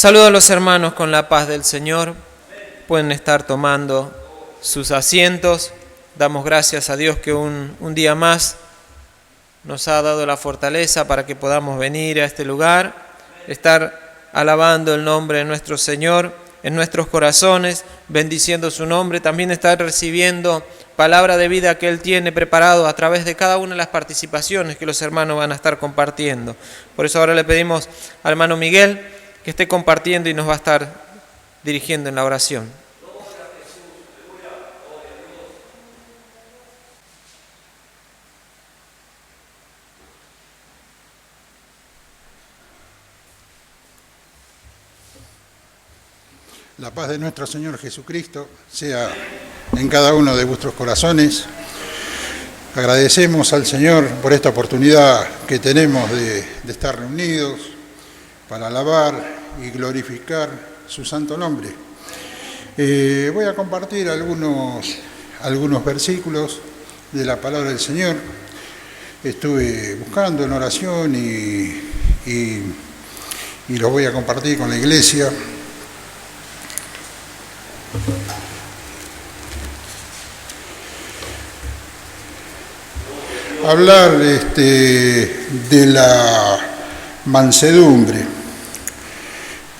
Saludo a los hermanos con la paz del Señor. Pueden estar tomando sus asientos. Damos gracias a Dios que un día más nos ha dado la fortaleza para que podamos venir a este lugar, estar alabando el nombre de nuestro Señor en nuestros corazones, bendiciendo su nombre, también estar recibiendo palabra de vida que Él tiene preparado a través de cada una de las participaciones que los hermanos van a estar compartiendo. Por eso ahora le pedimos al hermano Miguel que esté compartiendo y nos va a estar dirigiendo en la oración. La paz de nuestro Señor Jesucristo sea en cada uno de vuestros corazones. Agradecemos al Señor por esta oportunidad que tenemos de estar reunidos para alabar y glorificar su santo nombre. Voy a compartir algunos versículos de la palabra del Señor. Estuve buscando en oración y los voy a compartir con la iglesia. Hablar de la mansedumbre.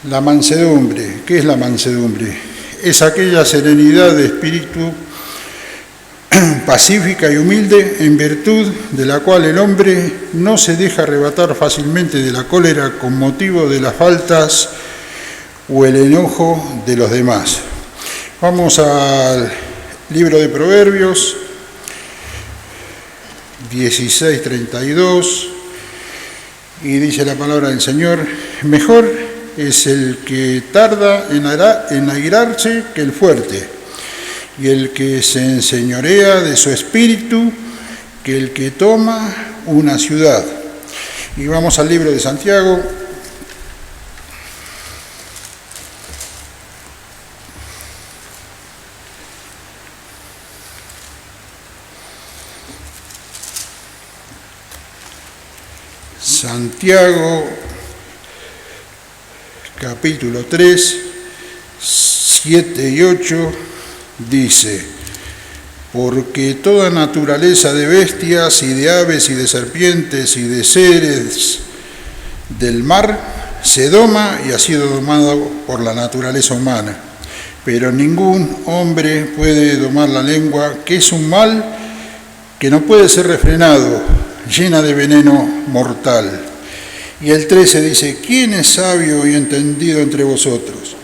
La mansedumbre, ¿qué es la mansedumbre? Es aquella serenidad de espíritu pacífica y humilde en virtud de la cual el hombre no se deja arrebatar fácilmente de la cólera con motivo de las faltas o el enojo de los demás. Vamos al libro de Proverbios 16:32 y dice la palabra del Señor: mejor es el que tarda en airarse que el fuerte, y el que se enseñorea de su espíritu que el que toma una ciudad. Y vamos al libro de Santiago. Santiago, capítulo 3, 7 y 8, dice: porque toda naturaleza de bestias y de aves y de serpientes y de seres del mar se doma y ha sido domado por la naturaleza humana, pero ningún hombre puede domar la lengua, que es un mal que no puede ser refrenado, llena de veneno mortal. Y el 13 dice: ¿quién es sabio y entendido entre vosotros?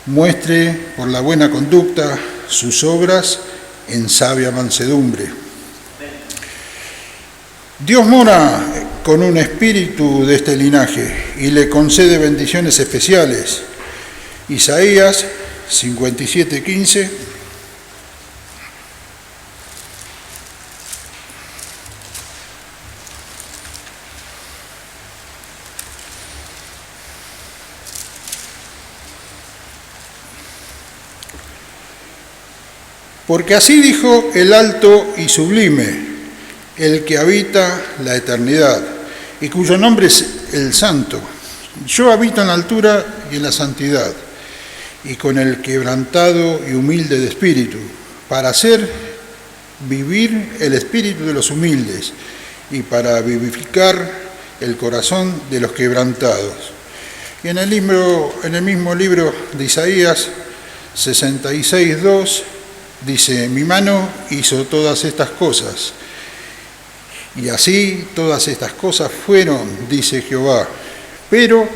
Muestre por la buena conducta sus obras en sabia mansedumbre. Dios mora con un espíritu de este linaje y le concede bendiciones especiales. Isaías 57:15. Porque así dijo el alto y sublime, el que habita la eternidad, y cuyo nombre es el Santo. Yo habito en la altura y en la santidad, y con el quebrantado y humilde de espíritu, para hacer vivir el espíritu de los humildes, y para vivificar el corazón de los quebrantados. Y en el mismo libro de Isaías 66:2, dice: mi mano hizo todas estas cosas, y así todas estas cosas fueron, dice Jehová. Pero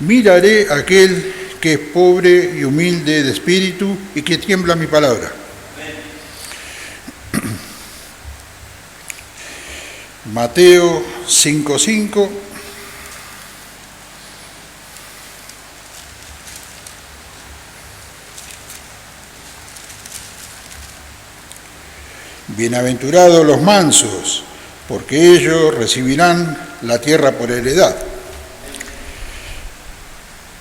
miraré a aquel que es pobre y humilde de espíritu y que tiembla mi palabra. Mateo 5:5. Bienaventurados los mansos, porque ellos recibirán la tierra por heredad.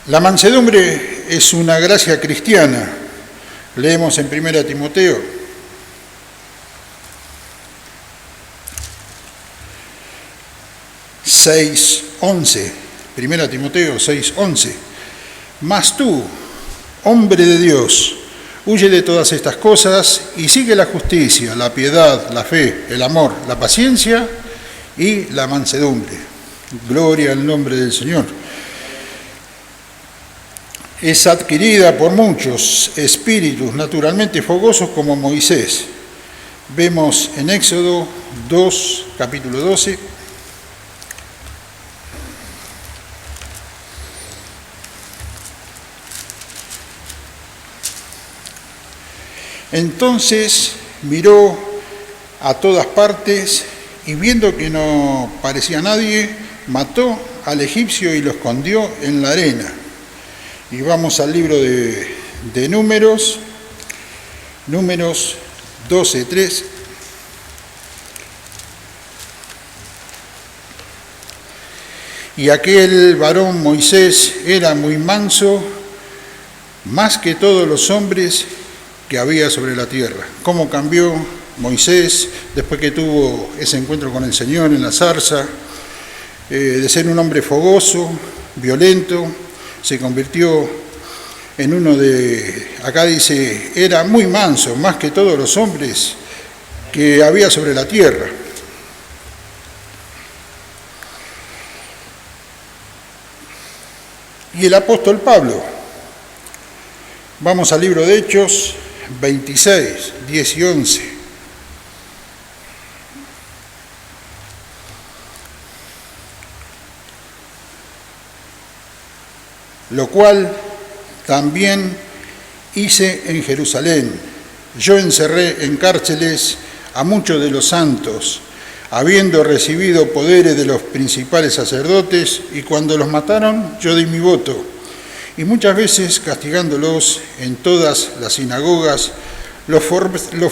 La mansedumbre es una gracia cristiana. Leemos en 1 Timoteo 6:11. 1 Timoteo 6:11. Mas tú, hombre de Dios, huye de todas estas cosas y sigue la justicia, la piedad, la fe, el amor, la paciencia y la mansedumbre. Gloria al nombre del Señor. Es adquirida por muchos espíritus naturalmente fogosos como Moisés. Vemos en Éxodo 2, capítulo 12. Entonces miró a todas partes y viendo que no parecía nadie, mató al egipcio y lo escondió en la arena. Y vamos al libro de Números 12:3. Y aquel varón Moisés era muy manso, más que todos los hombres que había sobre la tierra. ¿Cómo cambió Moisés después que tuvo ese encuentro con el Señor en la zarza? De ser un hombre fogoso, violento, se convirtió en uno acá dice, era muy manso, más que todos los hombres que había sobre la tierra. Y el apóstol Pablo, vamos al libro de Hechos 26, 10 y 11. Lo cual también hice en Jerusalén. Yo encerré en cárceles a muchos de los santos, habiendo recibido poderes de los principales sacerdotes, y cuando los mataron yo di mi voto. Y muchas veces castigándolos en todas las sinagogas, los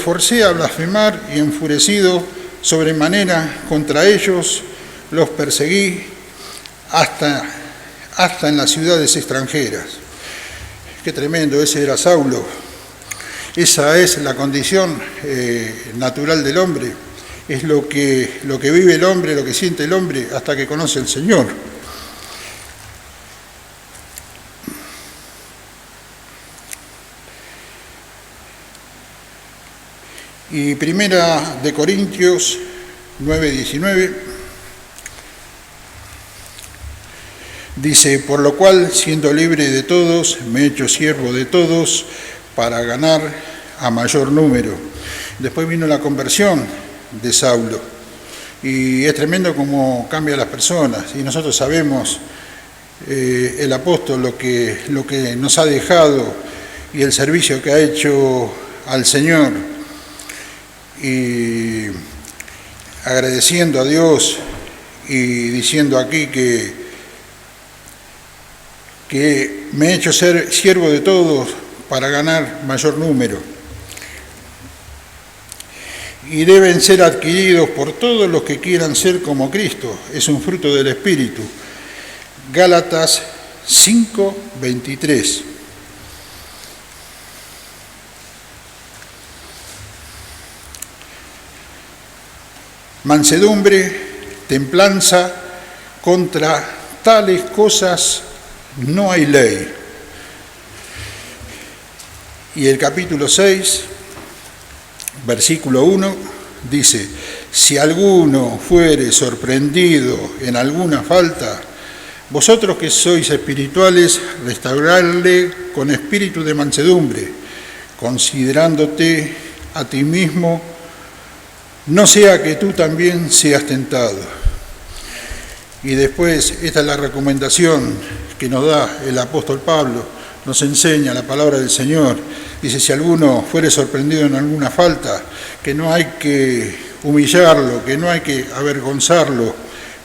forcé a blasfemar, y enfurecido sobremanera contra ellos, los perseguí hasta en las ciudades extranjeras. Qué tremendo, ese era Saulo. Esa es la condición natural del hombre. Es lo que vive el hombre, lo que siente el hombre hasta que conoce al Señor. Y primera de Corintios 9:19 dice, por lo cual, siendo libre de todos, me he hecho siervo de todos para ganar a mayor número. Después vino la conversión de Saulo. Y es tremendo cómo cambia a las personas. Y nosotros sabemos, el apóstol, lo que nos ha dejado y el servicio que ha hecho al Señor. Y agradeciendo a Dios y diciendo aquí que me he hecho ser siervo de todos para ganar mayor número. Y deben ser adquiridos por todos los que quieran ser como Cristo. Es un fruto del Espíritu. Gálatas 5:23. Mansedumbre, templanza, contra tales cosas no hay ley. Y el capítulo 6, versículo 1, dice, si alguno fuere sorprendido en alguna falta, vosotros que sois espirituales, restaurarle con espíritu de mansedumbre, considerándote a ti mismo, no sea que tú también seas tentado. Y después, esta es la recomendación que nos da el apóstol Pablo, nos enseña la palabra del Señor. Dice, si alguno fuere sorprendido en alguna falta, que no hay que humillarlo, que no hay que avergonzarlo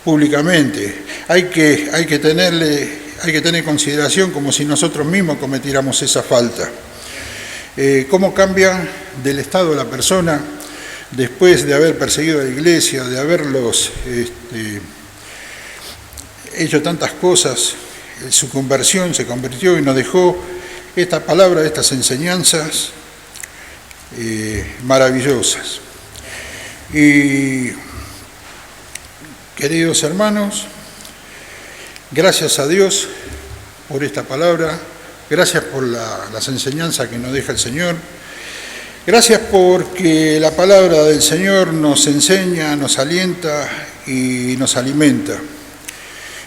públicamente. Hay que tener consideración como si nosotros mismos cometiéramos esa falta. ¿Cómo cambia del estado la persona después de haber perseguido a la iglesia, de haberlos hecho tantas cosas? Su conversión se convirtió y nos dejó esta palabra, estas enseñanzas maravillosas. Y queridos hermanos, gracias a Dios por esta palabra. Gracias por las enseñanzas que nos deja el Señor. Gracias porque la palabra del Señor nos enseña, nos alienta y nos alimenta.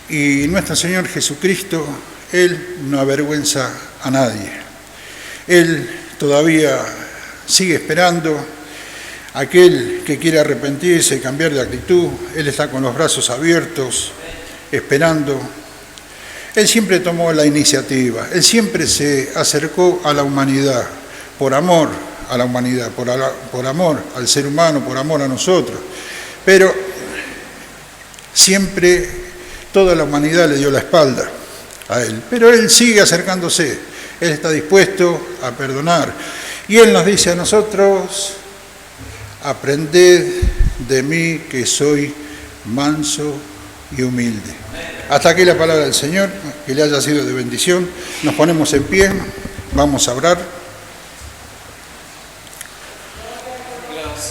Y nuestro Señor Jesucristo, Él no avergüenza a nadie. Él todavía sigue esperando a aquel que quiere arrepentirse y cambiar de actitud. Él está con los brazos abiertos, esperando. Él siempre tomó la iniciativa, Él siempre se acercó a la humanidad, por amor a la humanidad, por amor al ser humano, por amor a nosotros. Pero siempre toda la humanidad le dio la espalda a Él. Pero Él sigue acercándose, Él está dispuesto a perdonar. Y Él nos dice a nosotros: aprended de mí que soy manso y humilde. Hasta aquí la palabra del Señor, que le haya sido de bendición. Nos ponemos en pie, vamos a orar.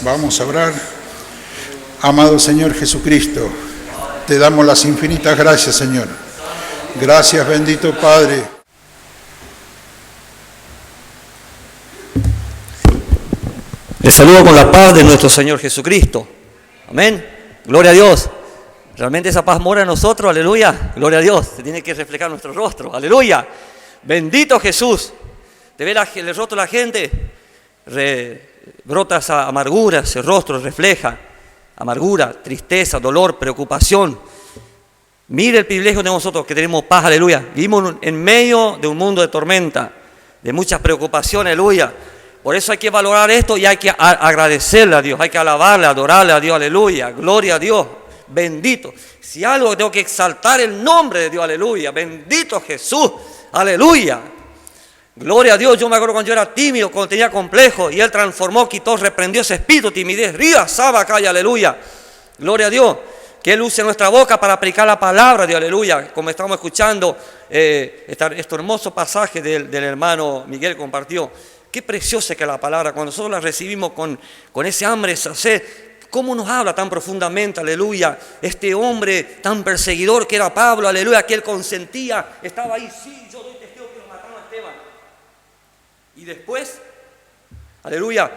Vamos a orar. Amado Señor Jesucristo, te damos las infinitas gracias, Señor. Gracias, bendito Padre. Les saludo con la paz de nuestro Señor Jesucristo. Amén. Gloria a Dios. Realmente esa paz mora en nosotros, aleluya. Gloria a Dios. Se tiene que reflejar nuestro rostro, aleluya. Bendito Jesús. De ver el rostro de la gente, brota esa amargura, ese rostro refleja amargura, tristeza, dolor, preocupación. Mire el privilegio de nosotros que tenemos paz, aleluya. Vivimos en medio de un mundo de tormenta, de muchas preocupaciones, aleluya. Por eso hay que valorar esto y hay que agradecerle a Dios, hay que alabarle, adorarle a Dios, aleluya. Gloria a Dios. Bendito. Si algo tengo que exaltar el nombre de Dios, aleluya. Bendito Jesús, aleluya. Gloria a Dios. Yo me acuerdo cuando yo era tímido, cuando tenía complejo, y Él transformó, quitó, reprendió ese espíritu, timidez. Ría, saba, calla, aleluya. Gloria a Dios. Que Él use nuestra boca para predicar la palabra de Dios, aleluya. Como estamos escuchando este hermoso pasaje del hermano Miguel compartió. Qué preciosa que la palabra, cuando nosotros la recibimos con ese hambre, esa sed. ¿Cómo nos habla tan profundamente, aleluya? Este hombre tan perseguidor que era Pablo, aleluya, que él consentía, estaba ahí, sí, yo doy testigo que lo mataron a Esteban. Y después, aleluya,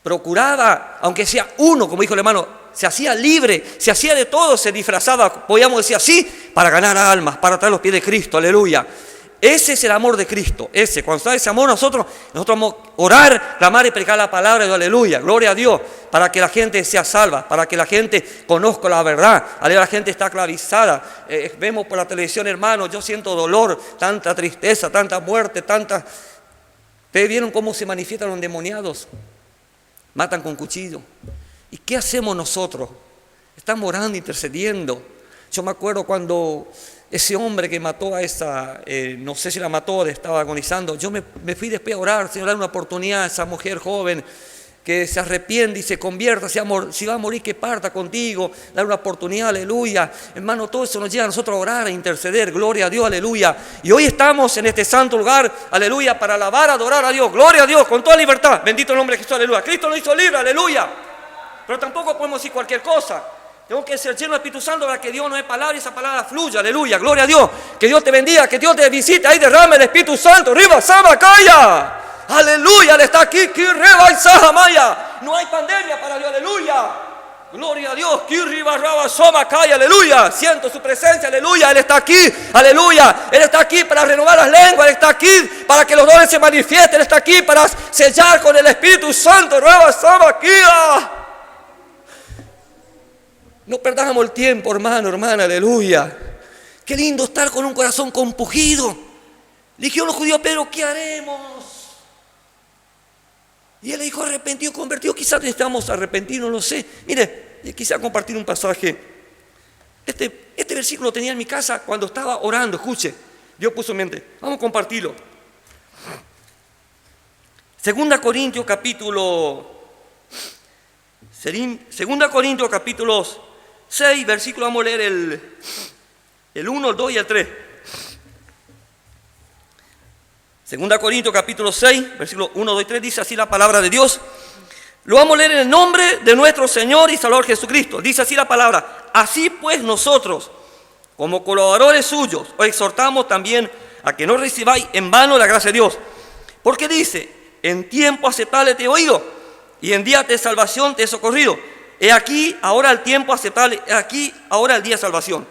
procuraba, aunque sea uno, como dijo el hermano, se hacía libre, se hacía de todo, se disfrazaba, podíamos decir así, para ganar almas, para traer los pies de Cristo, aleluya. Ese es el amor de Cristo, cuando está ese amor nosotros vamos a orar, clamar y predicar la palabra de Dios, aleluya, gloria a Dios, para que la gente sea salva, para que la gente conozca la verdad, aleluya, la gente está esclavizada, vemos por la televisión, hermano, yo siento dolor, tanta tristeza, tanta muerte, ¿Ustedes vieron cómo se manifiestan los endemoniados? Matan con cuchillo. ¿Y qué hacemos nosotros? Estamos orando, intercediendo. Yo me acuerdo cuando ese hombre que mató a esa, no sé si la mató, estaba agonizando, yo me fui después a orar, Señor, dale una oportunidad a esa mujer joven que se arrepiente y se convierta, si va a morir que parta contigo, dale una oportunidad, aleluya. Hermano, todo eso nos lleva a nosotros a orar, a interceder, gloria a Dios, aleluya. Y hoy estamos en este santo lugar, aleluya, para alabar, adorar a Dios, gloria a Dios, con toda libertad, bendito el nombre de Jesús, aleluya. Cristo nos hizo libre, aleluya. Pero tampoco podemos decir cualquier cosa. Tengo que ser lleno del Espíritu Santo para que Dios no dé palabra y esa palabra fluya, aleluya, gloria a Dios. Que Dios te bendiga, que Dios te visite, ahí derrame el Espíritu Santo, arriba, sama, calla. Aleluya, Él está aquí, kirreba y sahamaya. No hay pandemia para Dios, aleluya. Gloria a Dios, kirriba, raba, soma, calla, aleluya. Siento su presencia, aleluya. Él está aquí, aleluya. Él está aquí para renovar las lenguas, Él está aquí para que los dones se manifiesten, Él está aquí para sellar con el Espíritu Santo, raba, sama, kia. No perdamos el tiempo, hermano, hermana, aleluya. Qué lindo estar con un corazón compungido. Dijeron los judíos, pero ¿qué haremos? Y él le dijo, arrepentido, convertido. Quizás necesitamos arrepentirnos, no sé. Mire, quizás compartir un pasaje. Este versículo lo tenía en mi casa cuando estaba orando, escuche. Dios puso en mente. Vamos a compartirlo. 2 Corintios capítulo 6, versículo, vamos a leer el 1, el 2 y el 3. 2 Corintios capítulo 6, versículo 1, 2 y 3, dice así la palabra de Dios. Lo vamos a leer en el nombre de nuestro Señor y Salvador Jesucristo. Dice así la palabra. Así pues nosotros, como colaboradores suyos, os exhortamos también a que no recibáis en vano la gracia de Dios. Porque dice, en tiempo aceptable te he oído, y en día de salvación te he socorrido. He aquí ahora el tiempo aceptable, he aquí ahora el día de salvación.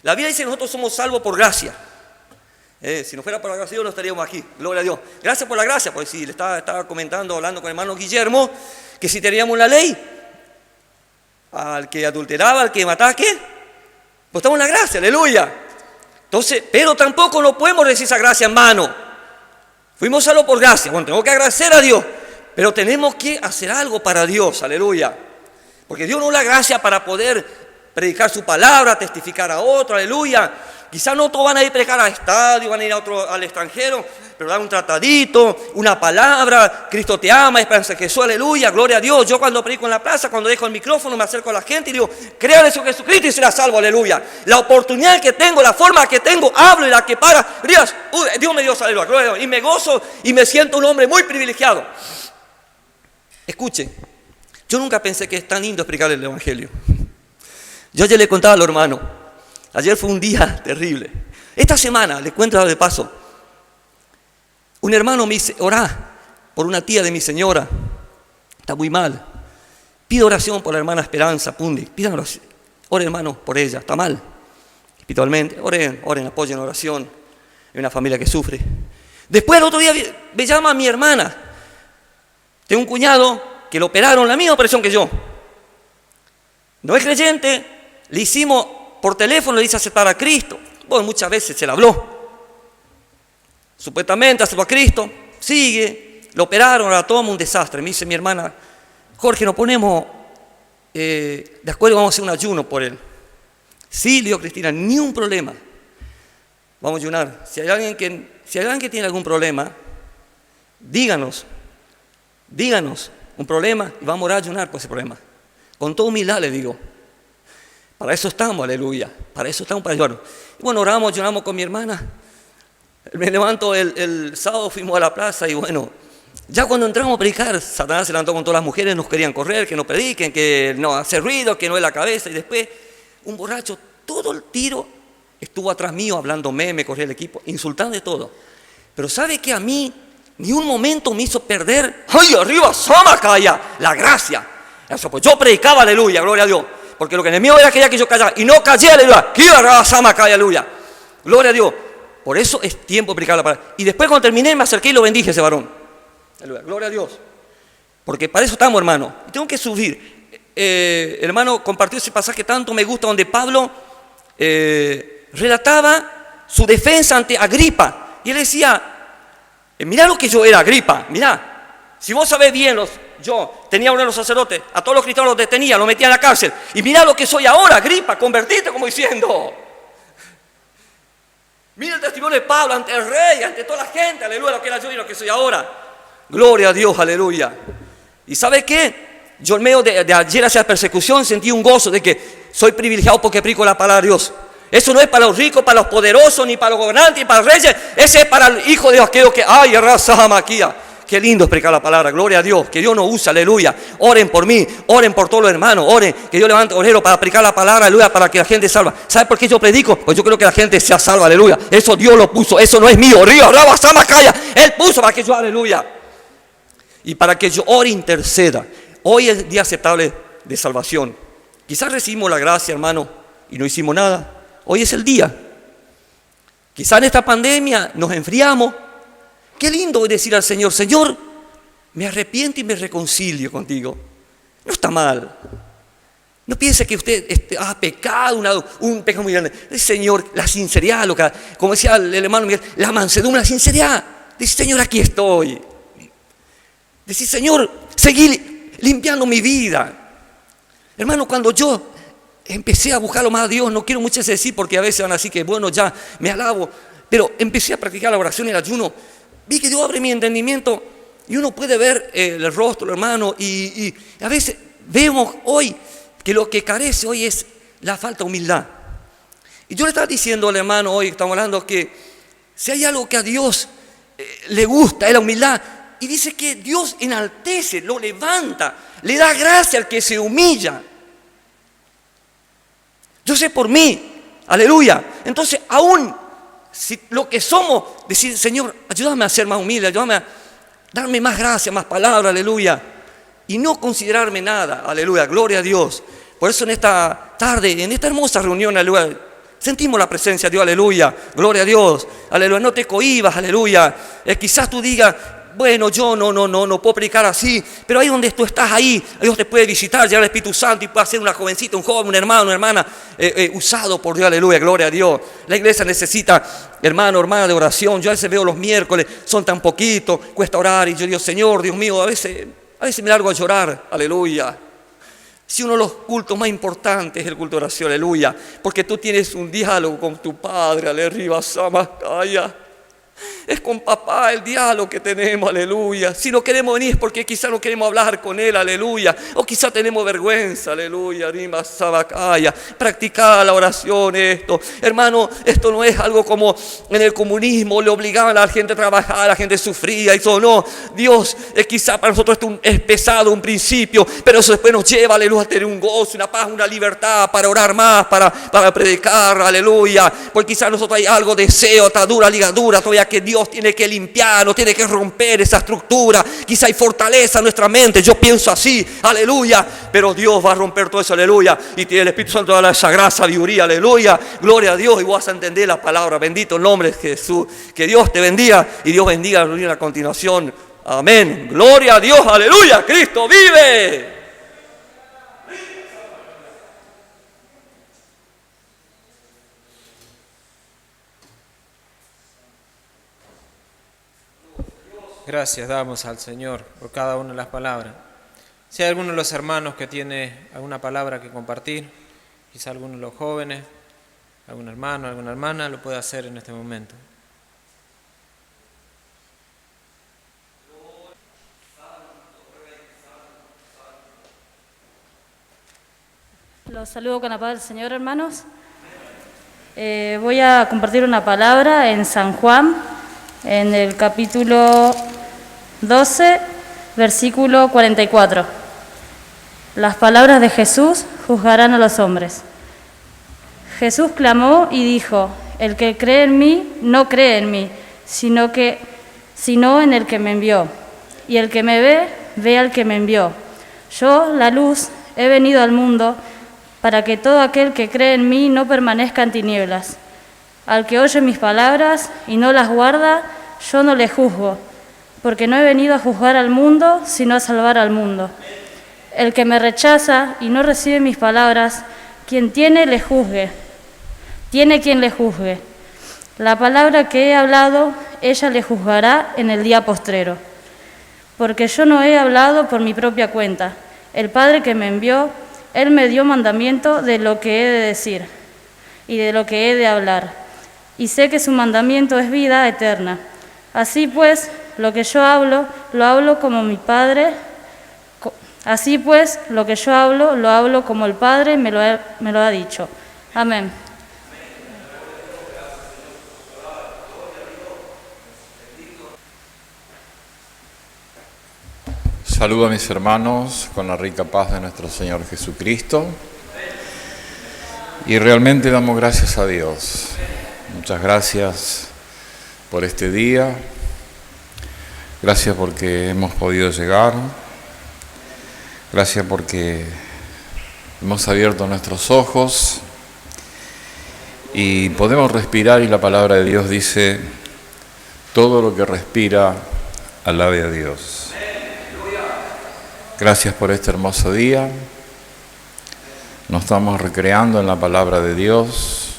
La Biblia dice que nosotros somos salvos por gracia. Si no fuera por la gracia de Dios no estaríamos aquí, gloria a Dios. Gracias por la gracia, porque si le estaba comentando, hablando con el hermano Guillermo, que si teníamos la ley, al que adulteraba, al que mataba, ¿qué? Pues estamos en la gracia, aleluya. Entonces, pero tampoco no podemos recibir esa gracia en mano. Fuimos salvos por gracia. Bueno, tengo que agradecer a Dios, pero tenemos que hacer algo para Dios, aleluya. Porque Dios nos da la gracia para poder predicar su palabra, testificar a otro, aleluya. Quizás no todos van a ir a predicar al estadio, van a ir al extranjero, pero dan un tratadito, una palabra, Cristo te ama, esperanza que Jesús, aleluya, gloria a Dios. Yo cuando predico en la plaza, cuando dejo el micrófono, me acerco a la gente y digo, crean en Jesucristo y será salvo, aleluya. La oportunidad que tengo, la forma que tengo, hablo y la que para, Dios me dio, aleluya, gloria a Dios. Y me gozo y me siento un hombre muy privilegiado. Escuchen, yo nunca pensé que es tan lindo explicar el Evangelio. Yo ayer le contaba a los hermanos, ayer fue un día terrible. Esta semana, les cuento de paso, un hermano me dice, orá por una tía de mi señora, está muy mal. Pido oración por la hermana Esperanza Pundi, pidan oración, oren hermano por ella, está mal. Espiritualmente, oren, apoyen la oración, hay una familia que sufre. Después el otro día me llama mi hermana, tengo un cuñado que lo operaron, la misma operación que yo. No es creyente, le hicimos por teléfono, le dice aceptar a Cristo. Bueno, muchas veces se le habló. Supuestamente aceptó a Cristo, sigue, lo operaron, ahora toma un desastre. Me dice mi hermana, Jorge, nos ponemos de acuerdo, vamos a hacer un ayuno por él. Sí, le digo Cristina, ni un problema. Vamos a ayunar. Si hay alguien que tiene algún problema, díganos un problema y vamos a orar a ayunar por ese problema. Con toda humildad le digo. Para eso estamos, aleluya. Para eso estamos, para ayudarnos. Y bueno, oramos con mi hermana. Me levanto el sábado, fuimos a la plaza y bueno, ya cuando entramos a predicar, Satanás se levantó con todas las mujeres, nos querían correr, que no prediquen, que no hacer ruido, que no es la cabeza. Y después, un borracho, todo el tiro estuvo atrás mío, hablándome, me corría el equipo, insultando de todo. Pero ¿sabe que a mí ni un momento me hizo perder? ¡Ay, arriba, Samacaya! La gracia. Eso, pues yo predicaba, aleluya, gloria a Dios. Porque lo que el enemigo era quería que yo callara. Y no callé, aleluya. Aleluya. Gloria a Dios. Por eso es tiempo de predicar la palabra. Y después cuando terminé me acerqué y lo bendije a ese varón. Aleluya. Gloria a Dios. Porque para eso estamos, hermano. Y tengo que subir. El hermano compartió ese pasaje tanto me gusta donde Pablo relataba su defensa ante Agripa. Y él decía, mirá lo que yo era, Agripa. Mirá. Si vos sabés bien yo tenía uno de los sacerdotes, a todos los cristianos los detenía, los metía en la cárcel. Y mirá lo que soy ahora, Agripa, convertite, como diciendo. Mira el testimonio de Pablo ante el rey, ante toda la gente, aleluya, lo que era yo y lo que soy ahora. Gloria a Dios, aleluya. ¿Y sabe qué? Yo en medio de ayer hacia la persecución sentí un gozo de que soy privilegiado porque predico la palabra de Dios. Eso no es para los ricos, para los poderosos, ni para los gobernantes, ni para los reyes. Ese es para el hijo de Dios, aquellos que, ay, raza maquía. Qué lindo es predicar la palabra, gloria a Dios, que Dios nos usa, aleluya. Oren por mí, oren por todos los hermanos, oren, que Dios levante obrero para predicar la palabra, aleluya, para que la gente salva. ¿Sabe por qué yo predico? Pues yo creo que la gente sea salva, aleluya. Eso Dios lo puso, eso no es mío, río, raba, sama, calla. Él puso para que yo, aleluya. Y para que yo ore, interceda. Hoy es el día aceptable de salvación. Quizás recibimos la gracia, hermano, y no hicimos nada. Hoy es el día. Quizás en esta pandemia nos enfriamos. Qué lindo es decir al Señor, Señor, me arrepiento y me reconcilio contigo. No está mal. No piense que usted ha pecado, un pecado muy grande. El Señor, la sinceridad, como decía el hermano Miguel, la mansedumbre, la sinceridad. Dice, Señor, aquí estoy. Dice, Señor, seguí limpiando mi vida. Hermano, cuando yo empecé a buscarlo más a Dios, no quiero muchas veces decir porque a veces van así que, bueno, ya me alabo, pero empecé a practicar la oración y el ayuno. Vi que Dios abre mi entendimiento y uno puede ver el rostro, hermano, y a veces vemos hoy que lo que carece hoy es la falta de humildad. Y yo le estaba diciendo al hermano hoy, estamos hablando que si hay algo que a Dios le gusta, es la humildad. Y dice que Dios enaltece, lo levanta, le da gracia al que se humilla. Yo sé por mí, aleluya. Entonces, aún si lo que somos, decir, Señor, ayúdame a ser más humilde, ayúdame a darme más gracia, más palabra, aleluya. Y no considerarme nada, aleluya, gloria a Dios. Por eso en esta tarde, en esta hermosa reunión, aleluya, sentimos la presencia de Dios, aleluya, gloria a Dios, aleluya, no te cohibas, aleluya. Quizás tú digas, bueno, yo no puedo predicar así, pero ahí donde tú estás, ahí Dios te puede visitar, llegar el Espíritu Santo y puede hacer una jovencita, un joven, un hermano, una hermana, usado por Dios, aleluya, gloria a Dios. La iglesia necesita, hermano, hermana, de oración. Yo a veces veo los miércoles, son tan poquitos, cuesta orar y yo digo, Señor, Dios mío, a veces me largo a llorar, aleluya. Si uno de los cultos más importantes es el culto de oración, aleluya, porque tú tienes un diálogo con tu Padre, aleluya, Samakaya. Es con papá el diálogo que tenemos, aleluya. Si no queremos venir es porque quizá no queremos hablar con él, aleluya. O quizá tenemos vergüenza, aleluya. Rima Sabacaya. Practicar la oración, esto. Hermano, esto no es algo como en el comunismo, le obligaban a la gente a trabajar, la gente sufría y todo. No, Dios, quizá para nosotros esto es pesado, un principio, pero eso después nos lleva, aleluya, a tener un gozo, una paz, una libertad para orar más, para predicar, aleluya. Porque quizá nosotros hay algo, deseo, atadura, ligadura, todavía que Dios tiene que limpiar, no tiene que romper esa estructura. Quizá hay fortaleza en nuestra mente, yo pienso así, aleluya, pero Dios va a romper todo eso, aleluya, y tiene el Espíritu Santo da esa gran sabiduría, aleluya, gloria a Dios, y vas a entender la palabra. Bendito el nombre de Jesús, que Dios te bendiga y Dios bendiga a continuación, amén, gloria a Dios, aleluya, Cristo vive. Gracias damos al Señor por cada una de las palabras. Si hay alguno de los hermanos que tiene alguna palabra que compartir, quizá alguno de los jóvenes, algún hermano, alguna hermana, lo puede hacer en este momento. Los saludo con la paz del Señor, hermanos. Voy a compartir una palabra en San Juan, en el capítulo 12, versículo 44. Las palabras de Jesús juzgarán a los hombres. Jesús clamó y dijo, el que cree en mí, no cree en mí, sino en el que me envió. Y el que me ve, ve al que me envió. Yo, la luz, he venido al mundo para que todo aquel que cree en mí no permanezca en tinieblas. Al que oye mis palabras y no las guarda, yo no le juzgo, porque no he venido a juzgar al mundo, sino a salvar al mundo. El que me rechaza y no recibe mis palabras, quien tiene, le juzgue. Tiene quien le juzgue. La palabra que he hablado, ella le juzgará en el día postrero. Porque yo no he hablado por mi propia cuenta. El Padre que me envió, Él me dio mandamiento de lo que he de decir y de lo que he de hablar. Y sé que su mandamiento es vida eterna. Así pues, lo que yo hablo, lo hablo como mi Padre. Así pues, lo que yo hablo, lo hablo como el Padre me lo ha dicho. Amén. Saludo a mis hermanos con la rica paz de nuestro Señor Jesucristo. Y realmente damos gracias a Dios. Muchas gracias por este día. Gracias porque hemos podido llegar. Gracias porque hemos abierto nuestros ojos y podemos respirar, y la palabra de Dios dice, todo lo que respira, alabe a Dios. Gracias por este hermoso día. Nos estamos recreando en la palabra de Dios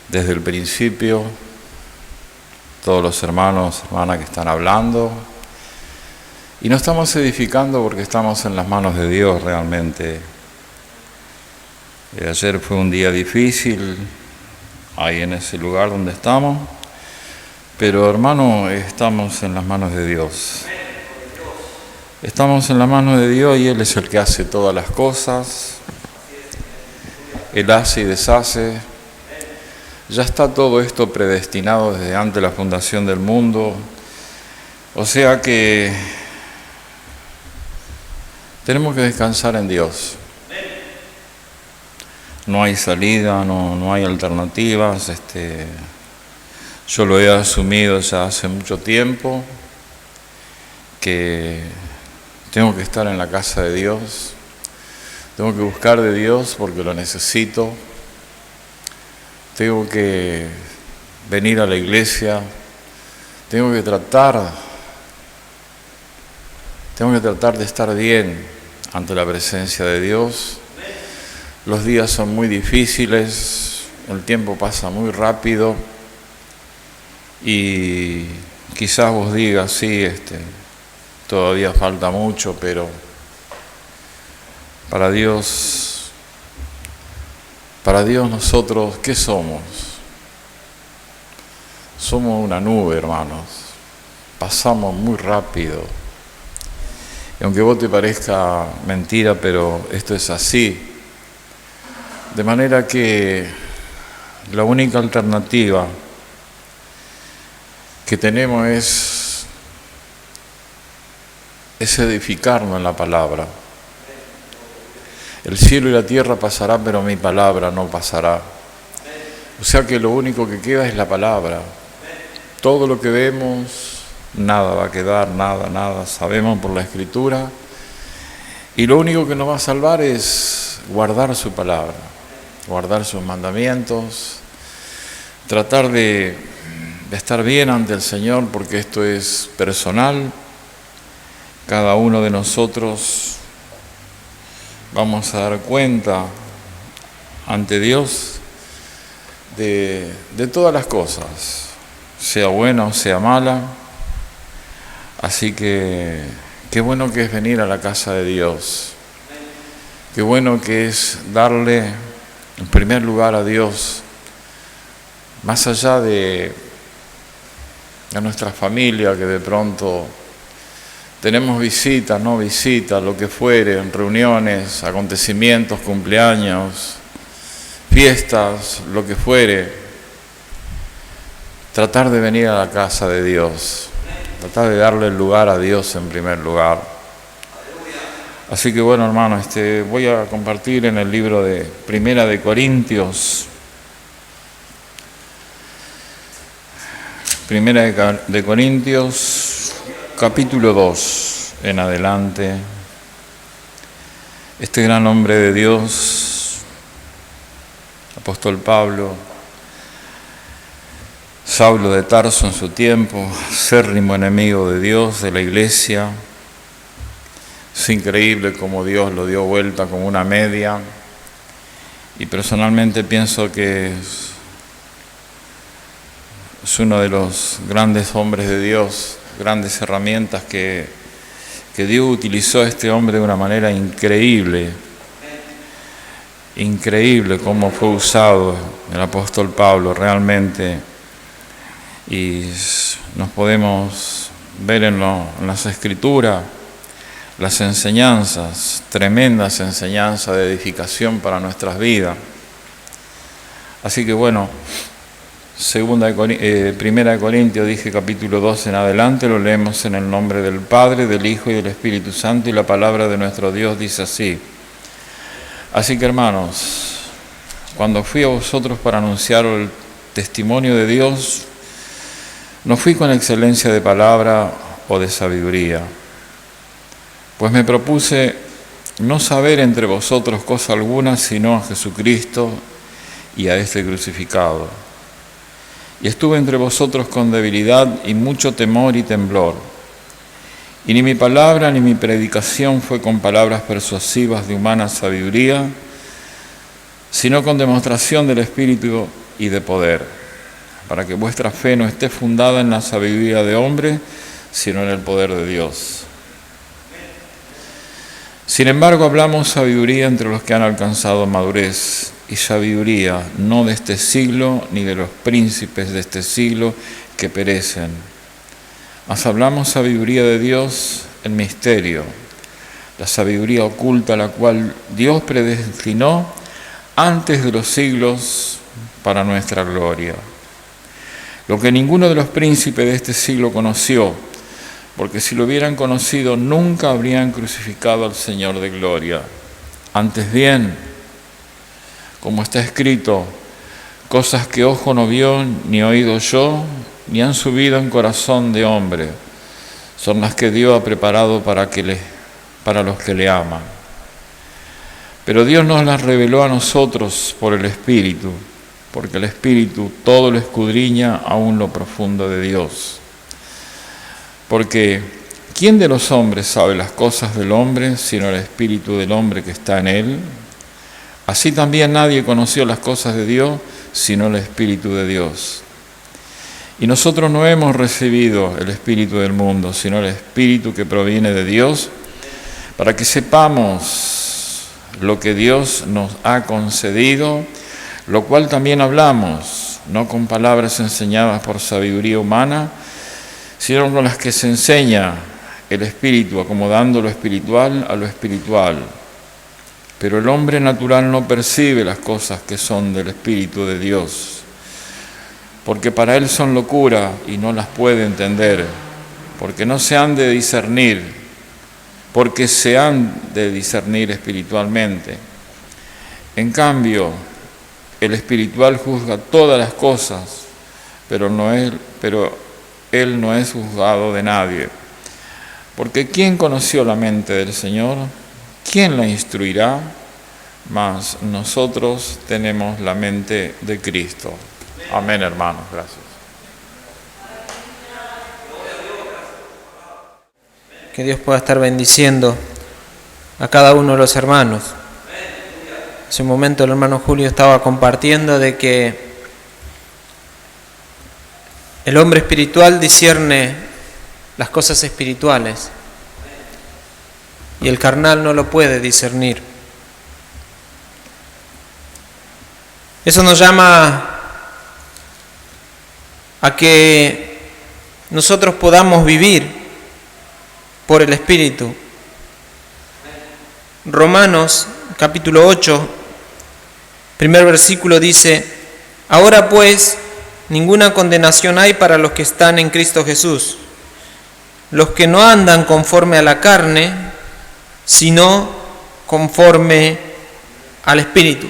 desde el principio. Todos los hermanos, hermanas que están hablando. Y nos estamos edificando porque estamos en las manos de Dios realmente. Ayer fue un día difícil, ahí en ese lugar donde estamos. Pero hermano, estamos en las manos de Dios. Estamos en las manos de Dios y Él es el que hace todas las cosas. Él hace y deshace. Ya está todo esto predestinado desde antes de la fundación del mundo. O sea que tenemos que descansar en Dios. No hay salida, no hay alternativas. Yo lo he asumido ya hace mucho tiempo, que tengo que estar en la casa de Dios, tengo que buscar de Dios porque lo necesito, tengo que venir a la iglesia, tengo que tratar de estar bien ante la presencia de Dios. Los días son muy difíciles, el tiempo pasa muy rápido y quizás vos digas, sí, todavía falta mucho, pero para Dios nosotros, ¿qué somos? Somos una nube, hermanos. Pasamos muy rápido. Y aunque vos te parezca mentira, pero esto es así. De manera que la única alternativa que tenemos es edificarnos en la palabra. El cielo y la tierra pasarán, pero mi palabra no pasará. O sea que lo único que queda es la palabra. Todo lo que vemos, nada va a quedar, nada, sabemos por la Escritura. Y lo único que nos va a salvar es guardar su palabra, guardar sus mandamientos, tratar de estar bien ante el Señor, porque esto es personal. Cada uno de nosotros vamos a dar cuenta ante Dios de todas las cosas, sea buena o sea mala. Así que qué bueno que es venir a la casa de Dios, qué bueno que es darle en primer lugar a Dios, más allá de nuestra familia, que de pronto tenemos visitas, no visitas, lo que fuere, reuniones, acontecimientos, cumpleaños, fiestas, lo que fuere. Tratar de venir a la casa de Dios, tratar de darle el lugar a Dios en primer lugar. Así que bueno, hermanos, voy a compartir en el libro de Primera de Corintios, capítulo 2 en adelante. Este gran hombre de Dios, apóstol Pablo, Saulo de Tarso en su tiempo, acérrimo enemigo de Dios, de la iglesia. Es increíble cómo Dios lo dio vuelta como una media, y personalmente pienso que es uno de los grandes hombres de Dios, grandes herramientas que Dios utilizó a este hombre de una manera increíble. Increíble cómo fue usado el apóstol Pablo realmente. Y nos podemos ver en las Escrituras las enseñanzas, tremendas enseñanzas de edificación para nuestras vidas. Así que bueno, Primera de Corintios, dije capítulo 2 en adelante, lo leemos en el nombre del Padre, del Hijo y del Espíritu Santo, y la palabra de nuestro Dios dice así. Así que hermanos, cuando fui a vosotros para anunciar el testimonio de Dios, no fui con excelencia de palabra o de sabiduría, pues me propuse no saber entre vosotros cosa alguna sino a Jesucristo y a este crucificado. Y estuve entre vosotros con debilidad y mucho temor y temblor. Y ni mi palabra ni mi predicación fue con palabras persuasivas de humana sabiduría, sino con demostración del Espíritu y de poder, para que vuestra fe no esté fundada en la sabiduría de hombre, sino en el poder de Dios. Sin embargo, hablamos sabiduría entre los que han alcanzado madurez, y sabiduría no de este siglo, ni de los príncipes de este siglo que perecen. Mas hablamos sabiduría de Dios en misterio, la sabiduría oculta, la cual Dios predestinó antes de los siglos para nuestra gloria. Lo que ninguno de los príncipes de este siglo conoció, porque si lo hubieran conocido nunca habrían crucificado al Señor de gloria. Antes bien, como está escrito, cosas que ojo no vio, ni oído yo, ni han subido en corazón de hombre, son las que Dios ha preparado para los que le aman. Pero Dios nos las reveló a nosotros por el Espíritu, porque el Espíritu todo lo escudriña aún lo profundo de Dios. Porque ¿quién de los hombres sabe las cosas del hombre, sino el Espíritu del hombre que está en él? Así también nadie conoció las cosas de Dios, sino el Espíritu de Dios. Y nosotros no hemos recibido el Espíritu del mundo, sino el Espíritu que proviene de Dios, para que sepamos lo que Dios nos ha concedido, lo cual también hablamos, no con palabras enseñadas por sabiduría humana, sino con las que se enseña el Espíritu, acomodando lo espiritual a lo espiritual. Pero el hombre natural no percibe las cosas que son del Espíritu de Dios, porque para él son locura y no las puede entender, porque no se han de discernir, porque se han de discernir espiritualmente. En cambio, el espiritual juzga todas las cosas, pero él no es juzgado de nadie. Porque ¿quién conoció la mente del Señor? ¿Quién la instruirá? Mas nosotros tenemos la mente de Cristo. Amén, hermanos. Gracias. Que Dios pueda estar bendiciendo a cada uno de los hermanos. Hace un momento el hermano Julio estaba compartiendo de que el hombre espiritual discierne las cosas espirituales y el carnal no lo puede discernir. Eso nos llama a que nosotros podamos vivir por el Espíritu. Romanos capítulo 8, primer versículo dice: ahora pues ninguna condenación hay para los que están en Cristo Jesús, los que no andan conforme a la carne, sino conforme al Espíritu.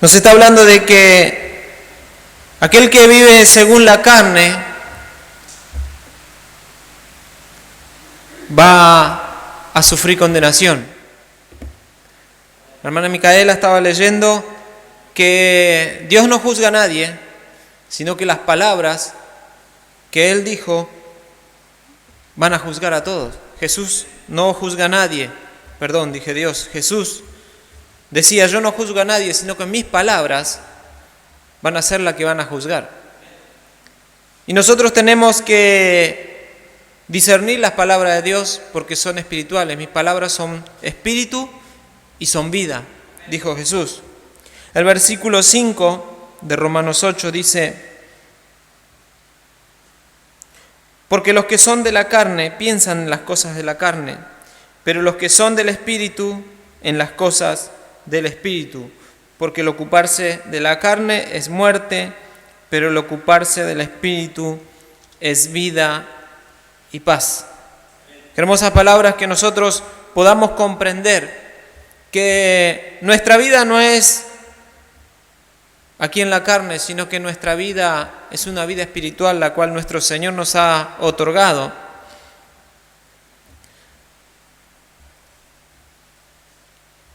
Nos está hablando de que aquel que vive según la carne va a sufrir condenación. La hermana Micaela estaba leyendo que Dios no juzga a nadie, sino que las palabras que Él dijo van a juzgar a todos. Jesús no juzga a nadie, Dios. Jesús decía: yo no juzgo a nadie, sino que mis palabras van a ser las que van a juzgar. Y nosotros tenemos que discernir las palabras de Dios porque son espirituales. Mis palabras son espíritu y son vida, dijo Jesús. El versículo 5 de Romanos 8 dice: porque los que son de la carne piensan en las cosas de la carne, pero los que son del Espíritu en las cosas del Espíritu. Porque el ocuparse de la carne es muerte, pero el ocuparse del Espíritu es vida y paz. Qué hermosas palabras, que nosotros podamos comprender que nuestra vida no es aquí en la carne, sino que nuestra vida es una vida espiritual, la cual nuestro Señor nos ha otorgado.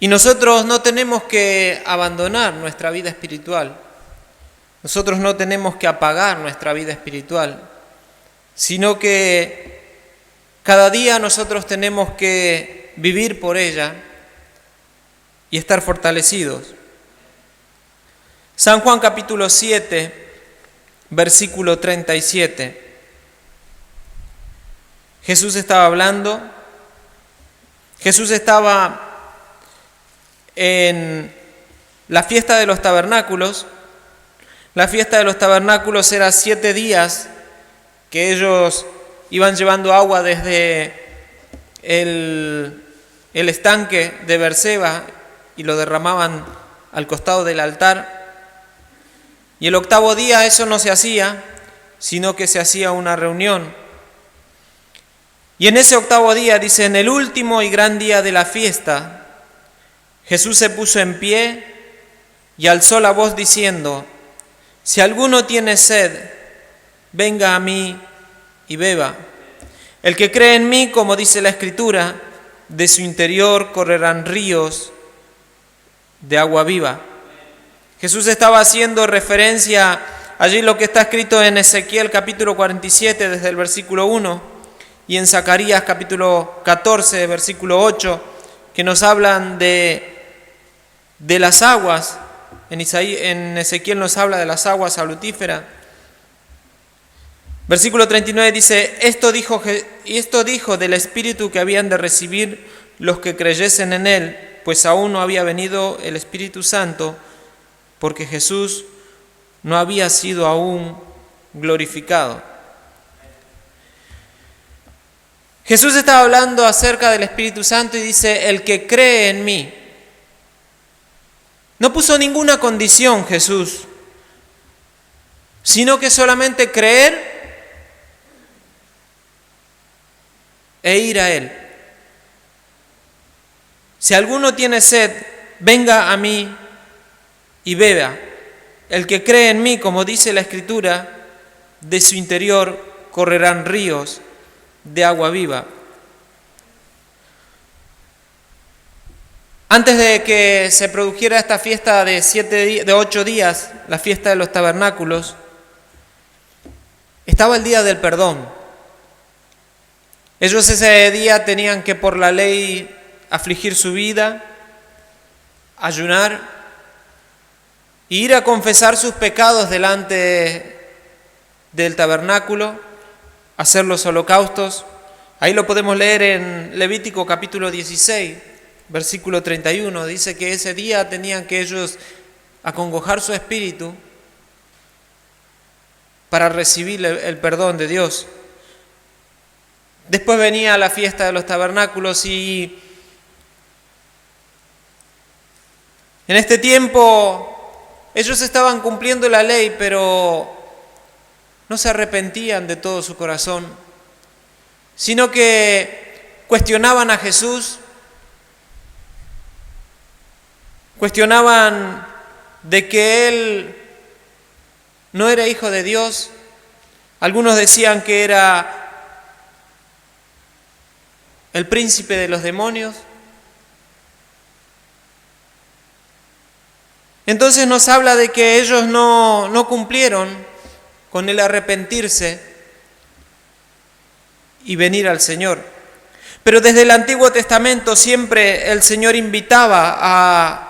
Y nosotros no tenemos que abandonar nuestra vida espiritual. Nosotros no tenemos que apagar nuestra vida espiritual, sino que cada día nosotros tenemos que vivir por ella y estar fortalecidos. San Juan capítulo 7, versículo 37. Jesús estaba hablando. Jesús estaba en la fiesta de los tabernáculos. La fiesta de los tabernáculos era 7 días que ellos iban llevando agua desde el estanque de Berseba y lo derramaban al costado del altar. Y el 8º día eso no se hacía, sino que se hacía una reunión. Y en ese 8º día, dice, en el último y gran día de la fiesta, Jesús se puso en pie y alzó la voz diciendo: Si alguno tiene sed, venga a mí y beba. El que cree en mí, como dice la Escritura, de su interior correrán ríos de agua viva. Jesús estaba haciendo referencia allí lo que está escrito en Ezequiel capítulo 47 desde el versículo 1 y en Zacarías capítulo 14 versículo 8, que nos hablan de las aguas. En Ezequiel nos habla de las aguas salutíferas. Versículo 39 dice, esto dijo del Espíritu que habían de recibir los que creyesen en Él, pues aún no había venido el Espíritu Santo, porque Jesús no había sido aún glorificado. Jesús estaba hablando acerca del Espíritu Santo y dice, el que cree en mí. No puso ninguna condición Jesús, sino que solamente creer e ir a Él. Si alguno tiene sed, venga a mí y beba. El que cree en mí, como dice la Escritura, de su interior correrán ríos de agua viva. Antes de que se produjera esta fiesta de 8 días, la fiesta de los tabernáculos, estaba el día del perdón. Ellos ese día tenían que por la ley afligir su vida, ayunar e ir a confesar sus pecados delante del tabernáculo, hacer los holocaustos. Ahí lo podemos leer en Levítico capítulo 16, versículo 31. Dice que ese día tenían que ellos acongojar su espíritu para recibir el perdón de Dios. Después venía la fiesta de los tabernáculos y en este tiempo ellos estaban cumpliendo la ley, pero no se arrepentían de todo su corazón, sino que cuestionaban a Jesús, cuestionaban de que Él no era hijo de Dios. Algunos decían que era el príncipe de los demonios. Entonces nos habla de que ellos no cumplieron con el arrepentirse y venir al Señor. Pero desde el Antiguo Testamento siempre el Señor invitaba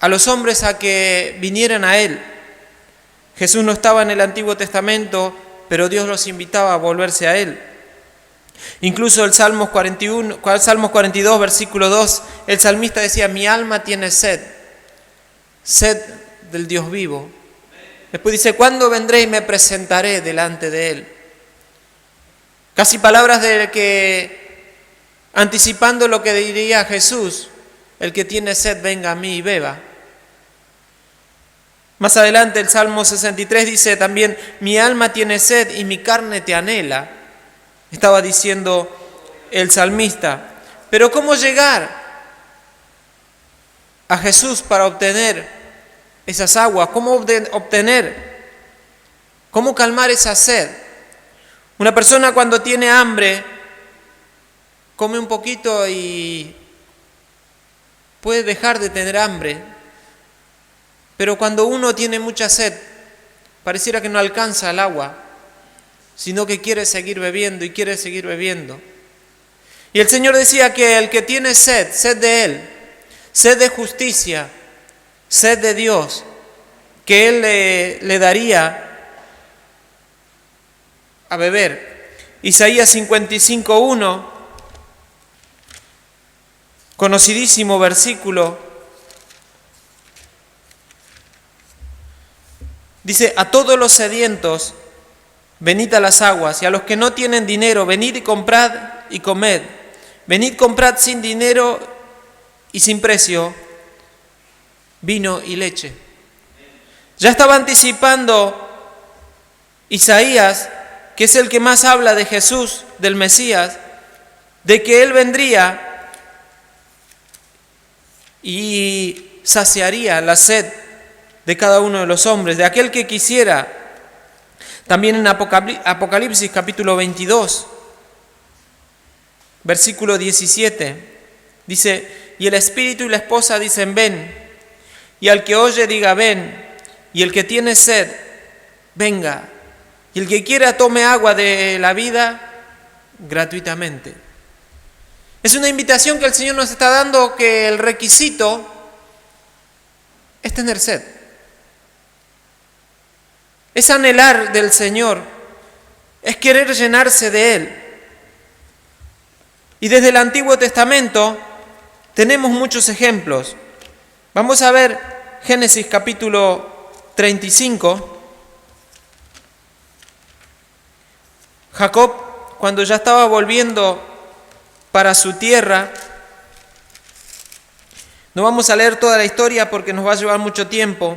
a los hombres a que vinieran a Él. Jesús no estaba en el Antiguo Testamento, pero Dios los invitaba a volverse a Él. Incluso el Salmos 42, versículo 2, el salmista decía, mi alma tiene sed, sed del Dios vivo. Después dice, ¿cuándo vendré y me presentaré delante de Él? Casi palabras de que, anticipando lo que diría Jesús, el que tiene sed venga a mí y beba. Más adelante el Salmo 63 dice también, mi alma tiene sed y mi carne te anhela. Estaba diciendo el salmista. Pero ¿cómo llegar a Jesús para obtener esas aguas? ¿Cómo calmar esa sed? Una persona cuando tiene hambre, come un poquito y puede dejar de tener hambre. Pero cuando uno tiene mucha sed, pareciera que no alcanza el agua, sino que quiere seguir bebiendo y quiere seguir bebiendo. Y el Señor decía que el que tiene sed, sed de Él, sed de justicia, sed de Dios, que Él le daría a beber. Isaías 55:1, conocidísimo versículo, dice, a todos los sedientos, venid a las aguas, y a los que no tienen dinero, venid y comprad y comed. Venid, comprad sin dinero y sin precio vino y leche. Ya estaba anticipando Isaías, que es el que más habla de Jesús, del Mesías, de que Él vendría y saciaría la sed de cada uno de los hombres, de aquel que quisiera. También en Apocalipsis capítulo 22, versículo 17, dice: y el espíritu y la esposa dicen, ven, y al que oye diga, ven, y el que tiene sed, venga, y el que quiera tome agua de la vida gratuitamente. Es una invitación que el Señor nos está dando, que el requisito es tener sed. Es anhelar del Señor, es querer llenarse de Él. Y desde el Antiguo Testamento tenemos muchos ejemplos. Vamos a ver Génesis capítulo 35. Jacob, cuando ya estaba volviendo para su tierra, no vamos a leer toda la historia porque nos va a llevar mucho tiempo.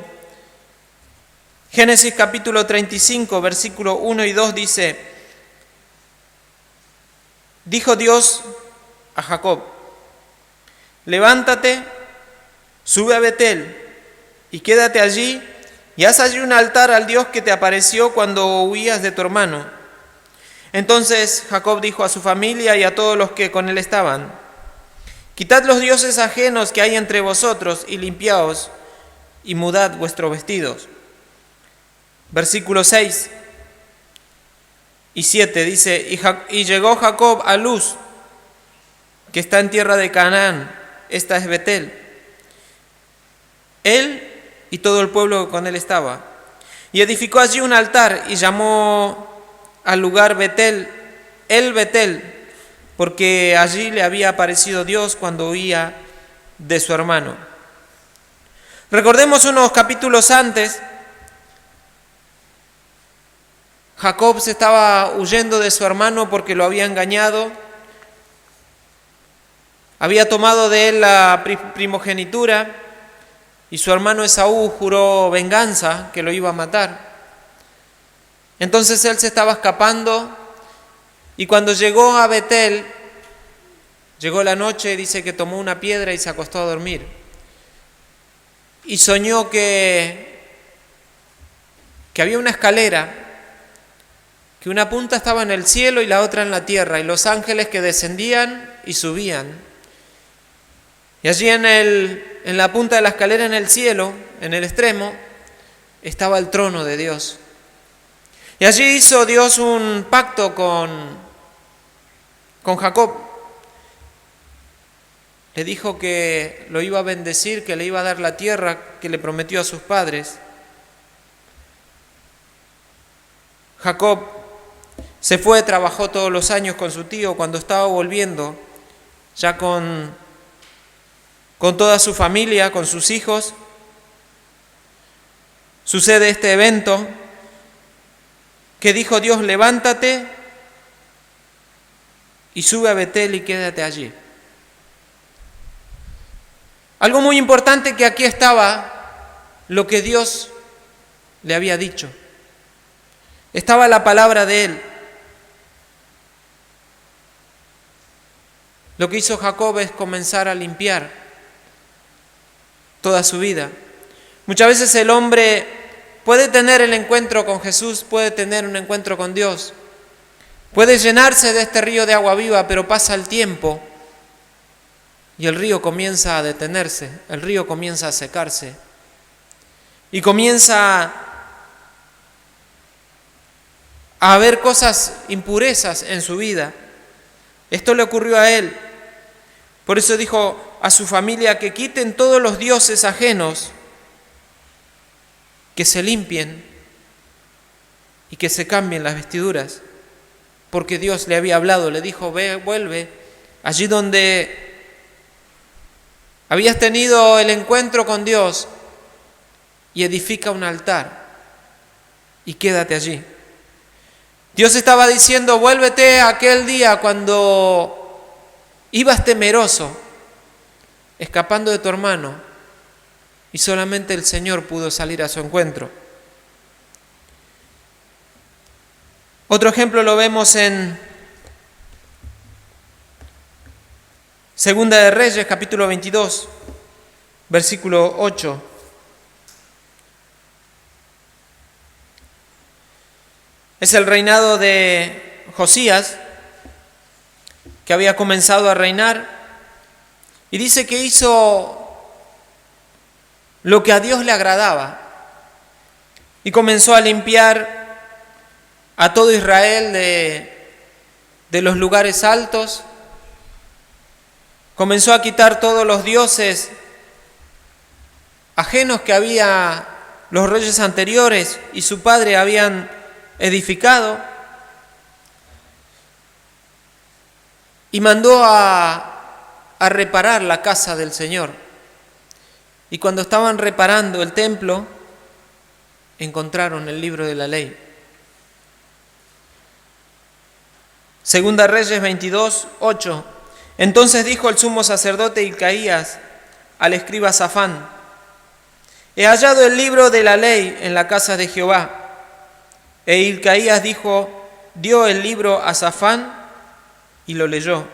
Génesis capítulo 35, versículo 1 y 2 dice: dijo Dios a Jacob, levántate, sube a Betel y quédate allí y haz allí un altar al Dios que te apareció cuando huías de tu hermano. Entonces Jacob dijo a su familia y a todos los que con él estaban: quitad los dioses ajenos que hay entre vosotros y limpiaos y mudad vuestros vestidos. Versículo 6 y 7 dice: y llegó Jacob a Luz, que está en tierra de Canaán, esta es Betel, él y todo el pueblo que con él estaba, y edificó allí un altar y llamó al lugar Betel, el Betel, porque allí le había aparecido Dios cuando huía de su hermano. Recordemos unos capítulos antes, Jacob se estaba huyendo de su hermano porque lo había engañado, había tomado de él la primogenitura y su hermano Esaú juró venganza, que lo iba a matar. Entonces él se estaba escapando y cuando llegó a Betel, llegó la noche, dice que tomó una piedra y se acostó a dormir. Y soñó que había una escalera, que una punta estaba en el cielo y la otra en la tierra, y los ángeles que descendían y subían. Y allí en la punta de la escalera en el cielo, en el extremo, estaba el trono de Dios. Y allí hizo Dios un pacto con Jacob. Le dijo que lo iba a bendecir, que le iba a dar la tierra que le prometió a sus padres. Jacob se fue, trabajó todos los años con su tío. Cuando estaba volviendo, ya con toda su familia, con sus hijos, sucede este evento que dijo Dios: levántate y sube a Betel y quédate allí. Algo muy importante, que aquí estaba lo que Dios le había dicho. Estaba la palabra de Él. Lo que hizo Jacob es comenzar a limpiar toda su vida. Muchas veces el hombre puede tener el encuentro con Jesús, puede tener un encuentro con Dios, puede llenarse de este río de agua viva, pero pasa el tiempo y el río comienza a detenerse, el río comienza a secarse y comienza a haber cosas, impurezas en su vida. Esto le ocurrió a él. Por eso dijo a su familia que quiten todos los dioses ajenos, que se limpien y que se cambien las vestiduras, porque Dios le había hablado, le dijo: ve, vuelve allí donde habías tenido el encuentro con Dios y edifica un altar y quédate allí. Dios estaba diciendo: vuélvete a aquel día cuando ibas temeroso, escapando de tu hermano, y solamente el Señor pudo salir a su encuentro. Otro ejemplo lo vemos en Segunda de Reyes, capítulo 22, versículo 8. Es el reinado de Josías, que había comenzado a reinar, y dice que hizo lo que a Dios le agradaba y comenzó a limpiar a todo Israel de los lugares altos, comenzó a quitar todos los dioses ajenos que había los reyes anteriores y su padre habían edificado, y mandó a reparar la casa del Señor. Y cuando estaban reparando el templo, encontraron el libro de la ley. Segunda Reyes 22, 8. Entonces dijo el sumo sacerdote Hilcaías al escriba Safán: he hallado el libro de la ley en la casa de Jehová. E Hilcaías dio el libro a Safán y lo leyó.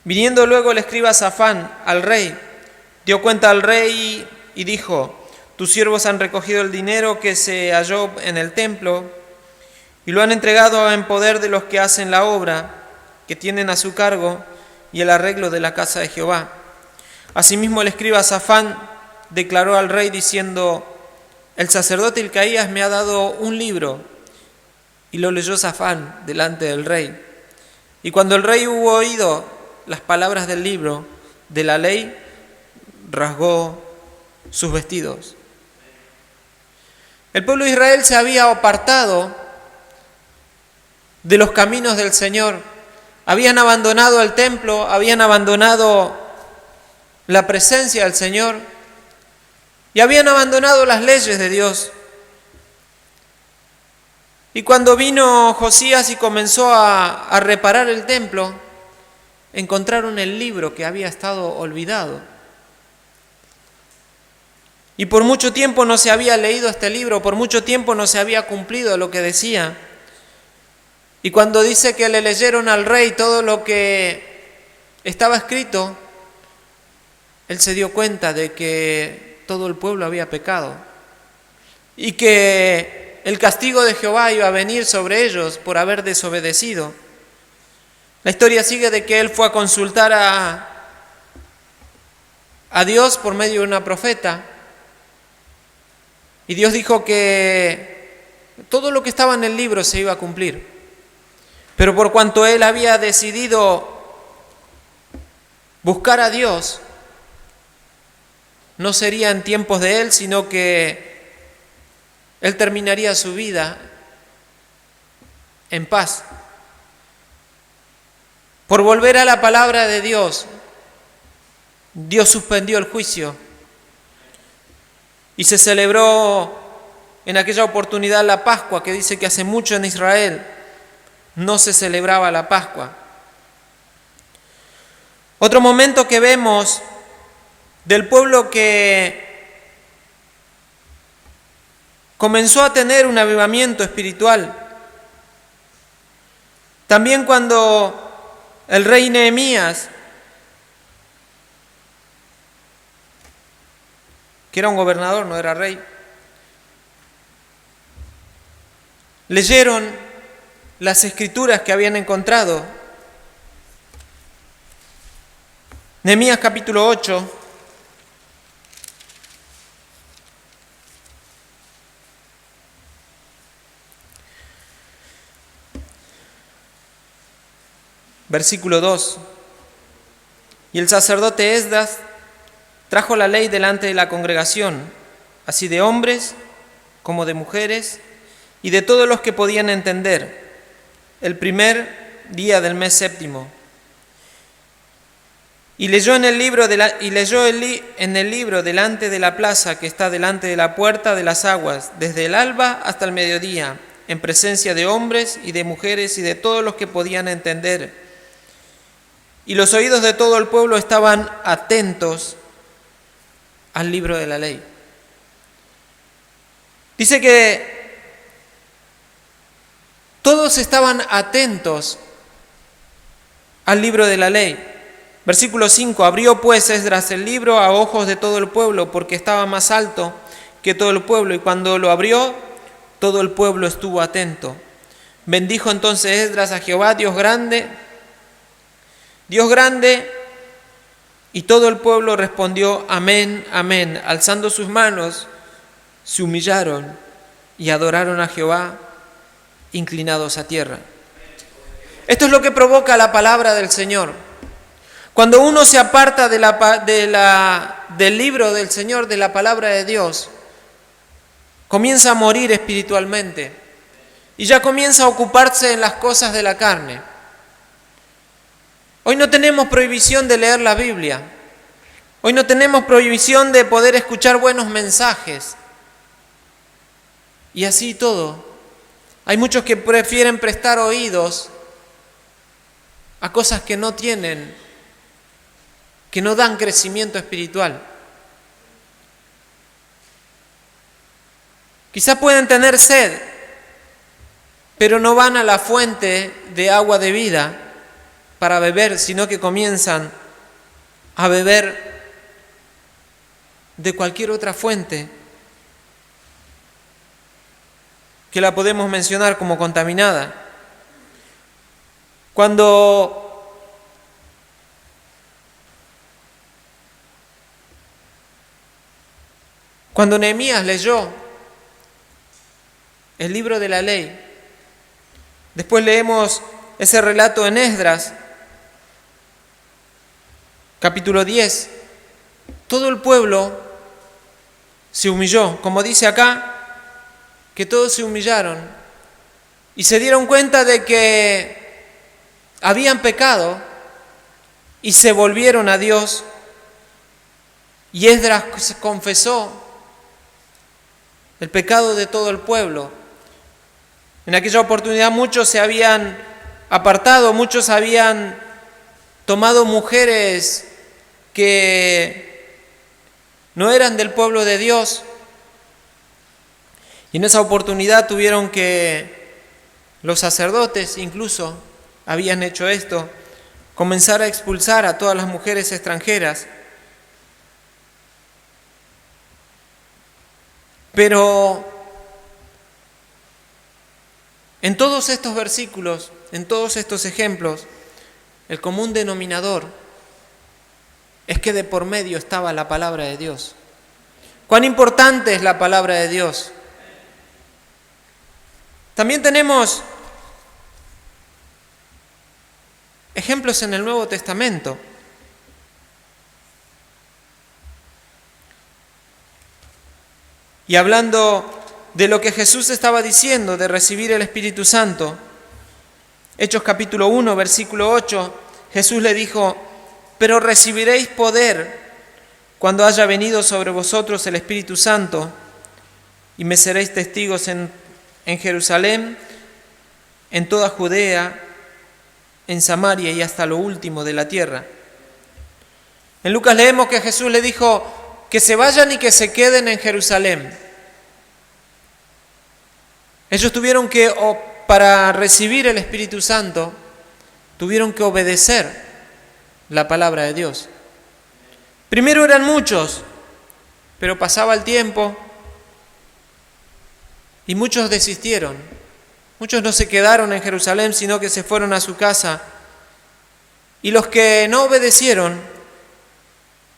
Viniendo luego el escriba Safán al rey, dio cuenta al rey y dijo: tus siervos han recogido el dinero que se halló en el templo y lo han entregado en poder de los que hacen la obra, que tienen a su cargo, y el arreglo de la casa de Jehová. Asimismo el escriba Safán declaró al rey diciendo: el sacerdote Hilcaías me ha dado un libro. Y lo leyó Safán delante del rey. Y cuando el rey hubo oído las palabras del libro de la ley, rasgó sus vestidos. El pueblo de Israel se había apartado de los caminos del Señor. Habían abandonado el templo, habían abandonado la presencia del Señor y habían abandonado las leyes de Dios. Y cuando vino Josías y comenzó a reparar el templo, encontraron el libro que había estado olvidado. Y por mucho tiempo no se había leído este libro, por mucho tiempo no se había cumplido lo que decía. Y cuando dice que le leyeron al rey todo lo que estaba escrito, él se dio cuenta de que todo el pueblo había pecado y que el castigo de Jehová iba a venir sobre ellos por haber desobedecido. La historia sigue de que él fue a consultar a Dios por medio de una profeta, y Dios dijo que todo lo que estaba en el libro se iba a cumplir. Pero por cuanto él había decidido buscar a Dios, no sería en tiempos de él, sino que él terminaría su vida en paz. Por volver a la palabra de Dios, Dios suspendió el juicio y se celebró en aquella oportunidad la Pascua, que dice que hace mucho en Israel no se celebraba la Pascua. Otro momento que vemos del pueblo que comenzó a tener un avivamiento espiritual, también cuando el rey Nehemías, que era un gobernador, no era rey, leyeron las escrituras que habían encontrado. Nehemías capítulo 8, versículo 2. Y el sacerdote Esdras trajo la ley delante de la congregación, así de hombres como de mujeres, y de todos los que podían entender, el primer día del mes séptimo. Y leyó en el libro delante de la plaza que está delante de la puerta de las aguas, desde el alba hasta el mediodía, en presencia de hombres y de mujeres y de todos los que podían entender. Y los oídos de todo el pueblo estaban atentos al libro de la ley. Dice que todos estaban atentos al libro de la ley. Versículo 5. Abrió pues Esdras el libro a ojos de todo el pueblo, porque estaba más alto que todo el pueblo, y cuando lo abrió, todo el pueblo estuvo atento. Bendijo entonces Esdras a Jehová, Dios grande, y todo el pueblo respondió amén, amén. Alzando sus manos, se humillaron y adoraron a Jehová, inclinados a tierra. Esto es lo que provoca la palabra del Señor. Cuando uno se aparta del libro del Señor, de la palabra de Dios, comienza a morir espiritualmente y ya comienza a ocuparse en las cosas de la carne. Hoy no tenemos prohibición de leer la Biblia. Hoy no tenemos prohibición de poder escuchar buenos mensajes. Y así todo. Hay muchos que prefieren prestar oídos a cosas que no tienen, que no dan crecimiento espiritual. Quizás pueden tener sed, pero no van a la fuente de agua de vida para beber, sino que comienzan a beber de cualquier otra fuente que la podemos mencionar como contaminada. Cuando Nehemías leyó el libro de la ley, después leemos ese relato en Esdras, capítulo 10, todo el pueblo se humilló, como dice acá, que todos se humillaron y se dieron cuenta de que habían pecado y se volvieron a Dios. Y Esdras confesó el pecado de todo el pueblo. En aquella oportunidad muchos se habían apartado, muchos habían tomado mujeres que no eran del pueblo de Dios. Y en esa oportunidad tuvieron que, los sacerdotes incluso habían hecho esto, comenzar a expulsar a todas las mujeres extranjeras. Pero en todos estos versículos, en todos estos ejemplos, el común denominador es que de por medio estaba la palabra de Dios. ¿Cuán importante es la palabra de Dios? También tenemos ejemplos en el Nuevo Testamento. Y hablando de lo que Jesús estaba diciendo, de recibir el Espíritu Santo, Hechos capítulo 1, versículo 8, Jesús le dijo: pero recibiréis poder cuando haya venido sobre vosotros el Espíritu Santo, y me seréis testigos en Jerusalén, en toda Judea, en Samaria y hasta lo último de la tierra. En Lucas leemos que Jesús le dijo que se vayan y que se queden en Jerusalén. Ellos tuvieron que, para recibir el Espíritu Santo, tuvieron que obedecer la palabra de Dios. Primero eran muchos, pero pasaba el tiempo y muchos desistieron. Muchos no se quedaron en Jerusalén, sino que se fueron a su casa. Y los que no obedecieron,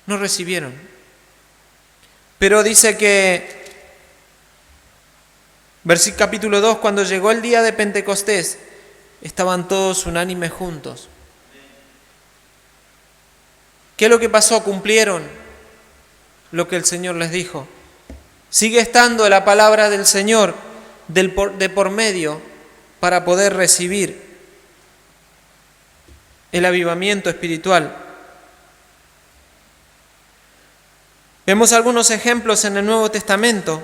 no recibieron. Pero dice que, versículo capítulo 2, cuando llegó el día de Pentecostés, estaban todos unánimes juntos. ¿Qué es lo que pasó? Cumplieron lo que el Señor les dijo. Sigue estando la palabra del Señor de por medio para poder recibir el avivamiento espiritual. Vemos algunos ejemplos en el Nuevo Testamento.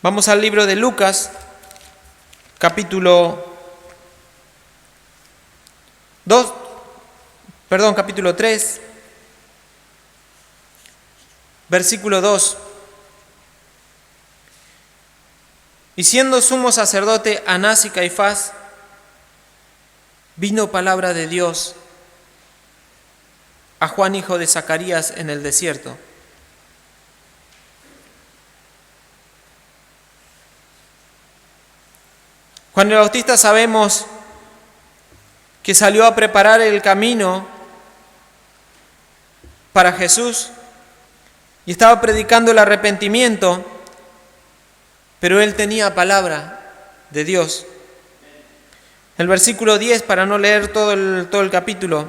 Vamos al libro de Lucas, capítulo 3, versículo 2. Y siendo sumo sacerdote Anás y Caifás, vino palabra de Dios a Juan, hijo de Zacarías, en el desierto. Juan el Bautista sabemos que salió a preparar el camino para Jesús y estaba predicando el arrepentimiento, pero él tenía palabra de Dios. El versículo 10, para no leer todo el capítulo,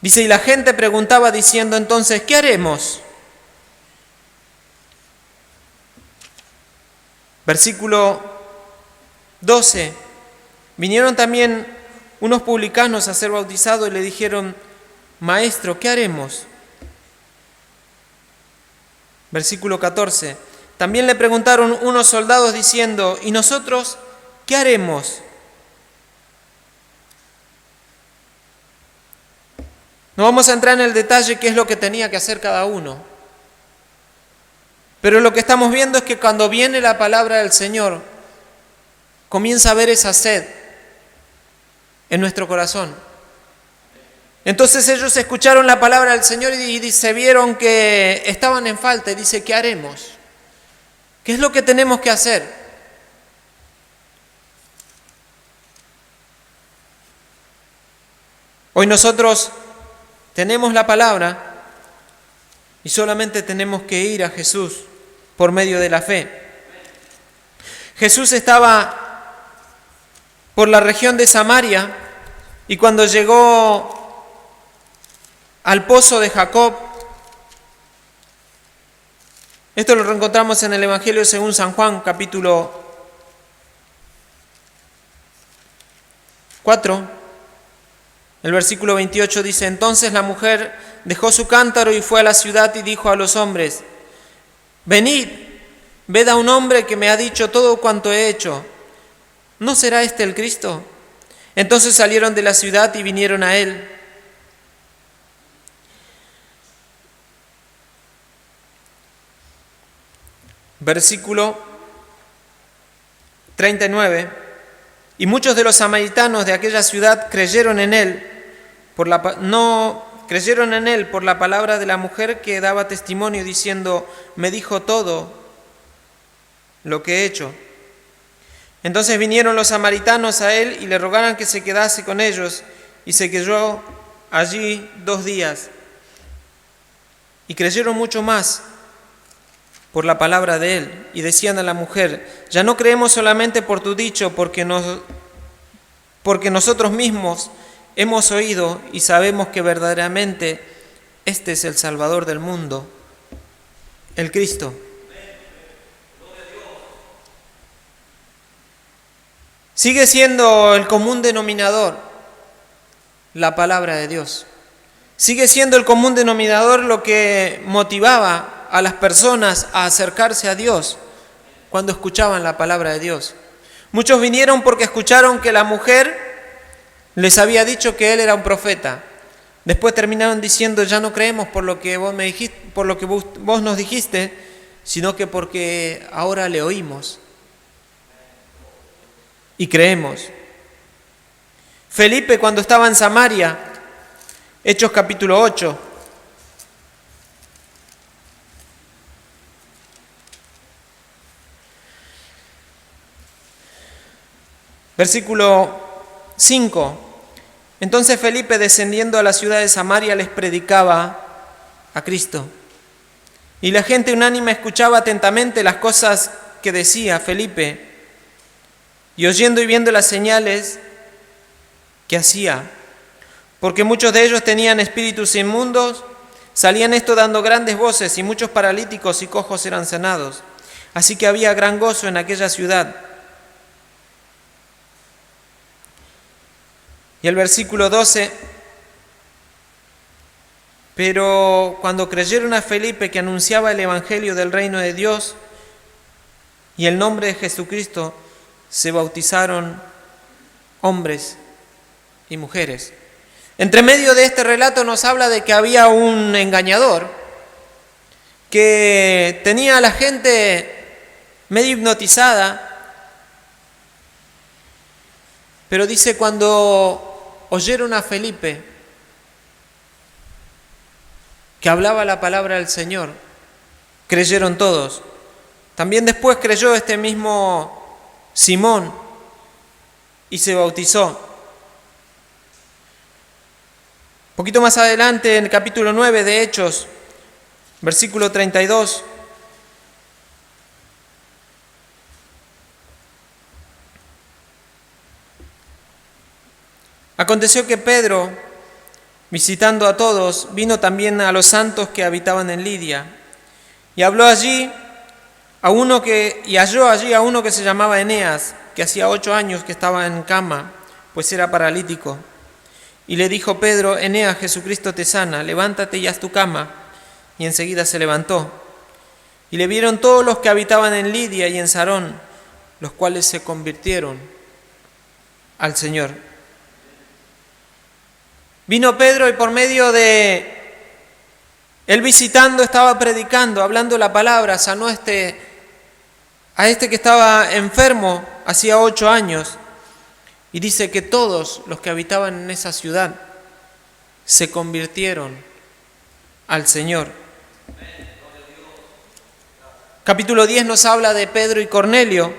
dice: y la gente preguntaba diciendo entonces, ¿qué haremos? Versículo 12, vinieron también unos publicanos a ser bautizados y le dijeron, Maestro, ¿qué haremos? Versículo 14, también le preguntaron unos soldados diciendo, ¿y nosotros qué haremos? No vamos a entrar en el detalle qué es lo que tenía que hacer cada uno. Pero lo que estamos viendo es que cuando viene la palabra del Señor, comienza a haber esa sed en nuestro corazón. Entonces ellos escucharon la palabra del Señor y se vieron que estaban en falta y dice, ¿qué haremos? ¿Qué es lo que tenemos que hacer? Hoy nosotros tenemos la palabra y solamente tenemos que ir a Jesús por medio de la fe. Jesús estaba por la región de Samaria y cuando llegó al pozo de Jacob, esto lo reencontramos en el Evangelio según San Juan, capítulo 4, el versículo 28 dice, entonces la mujer dejó su cántaro y fue a la ciudad y dijo a los hombres, venid, ved a un hombre que me ha dicho todo cuanto he hecho. ¿No será este el Cristo? Entonces salieron de la ciudad y vinieron a él. Versículo 39. Y muchos de los samaritanos de aquella ciudad creyeron en él por la palabra de la mujer que daba testimonio diciendo, me dijo todo lo que he hecho. Entonces vinieron los samaritanos a él y le rogaron que se quedase con ellos, y se quedó allí 2 días. Y creyeron mucho más por la palabra de él, y decían a la mujer, ya no creemos solamente por tu dicho, porque nosotros mismos hemos oído y sabemos que verdaderamente este es el Salvador del mundo, el Cristo. Sigue siendo el común denominador la palabra de Dios. Sigue siendo el común denominador lo que motivaba a las personas a acercarse a Dios cuando escuchaban la palabra de Dios. Muchos vinieron porque escucharon que la mujer les había dicho que él era un profeta. Después terminaron diciendo, ya no creemos por lo que vos me dijiste, por lo que vos nos dijiste, sino que porque ahora le oímos y creemos. Felipe, cuando estaba en Samaria, Hechos capítulo 8, versículo 5. Entonces Felipe, descendiendo a la ciudad de Samaria, les predicaba a Cristo. Y la gente unánime escuchaba atentamente las cosas que decía Felipe, y oyendo y viendo las señales que hacía, porque muchos de ellos tenían espíritus inmundos, salían esto dando grandes voces, y muchos paralíticos y cojos eran sanados. Así que había gran gozo en aquella ciudad. Y el versículo 12, pero cuando creyeron a Felipe que anunciaba el evangelio del reino de Dios y el nombre de Jesucristo, se bautizaron hombres y mujeres. Entre medio de este relato nos habla de que había un engañador que tenía a la gente medio hipnotizada, pero dice cuando oyeron a Felipe que hablaba la palabra del Señor, creyeron todos. También después creyó este mismo Simón, y se bautizó. Un poquito más adelante, en el capítulo 9 de Hechos, versículo 32, aconteció que Pedro, visitando a todos, vino también a los santos que habitaban en Lidia, y halló allí a uno que se llamaba Eneas, que hacía 8 años que estaba en cama, pues era paralítico. Y le dijo Pedro: Eneas, Jesucristo te sana, levántate y haz tu cama. Y enseguida se levantó. Y le vieron todos los que habitaban en Lidia y en Sarón, los cuales se convirtieron al Señor. Vino Pedro y por medio de él visitando, estaba predicando, hablando la palabra, sanó a este que estaba enfermo hacía 8 años. Y dice que todos los que habitaban en esa ciudad se convirtieron al Señor. Capítulo 10 nos habla de Pedro y Cornelio.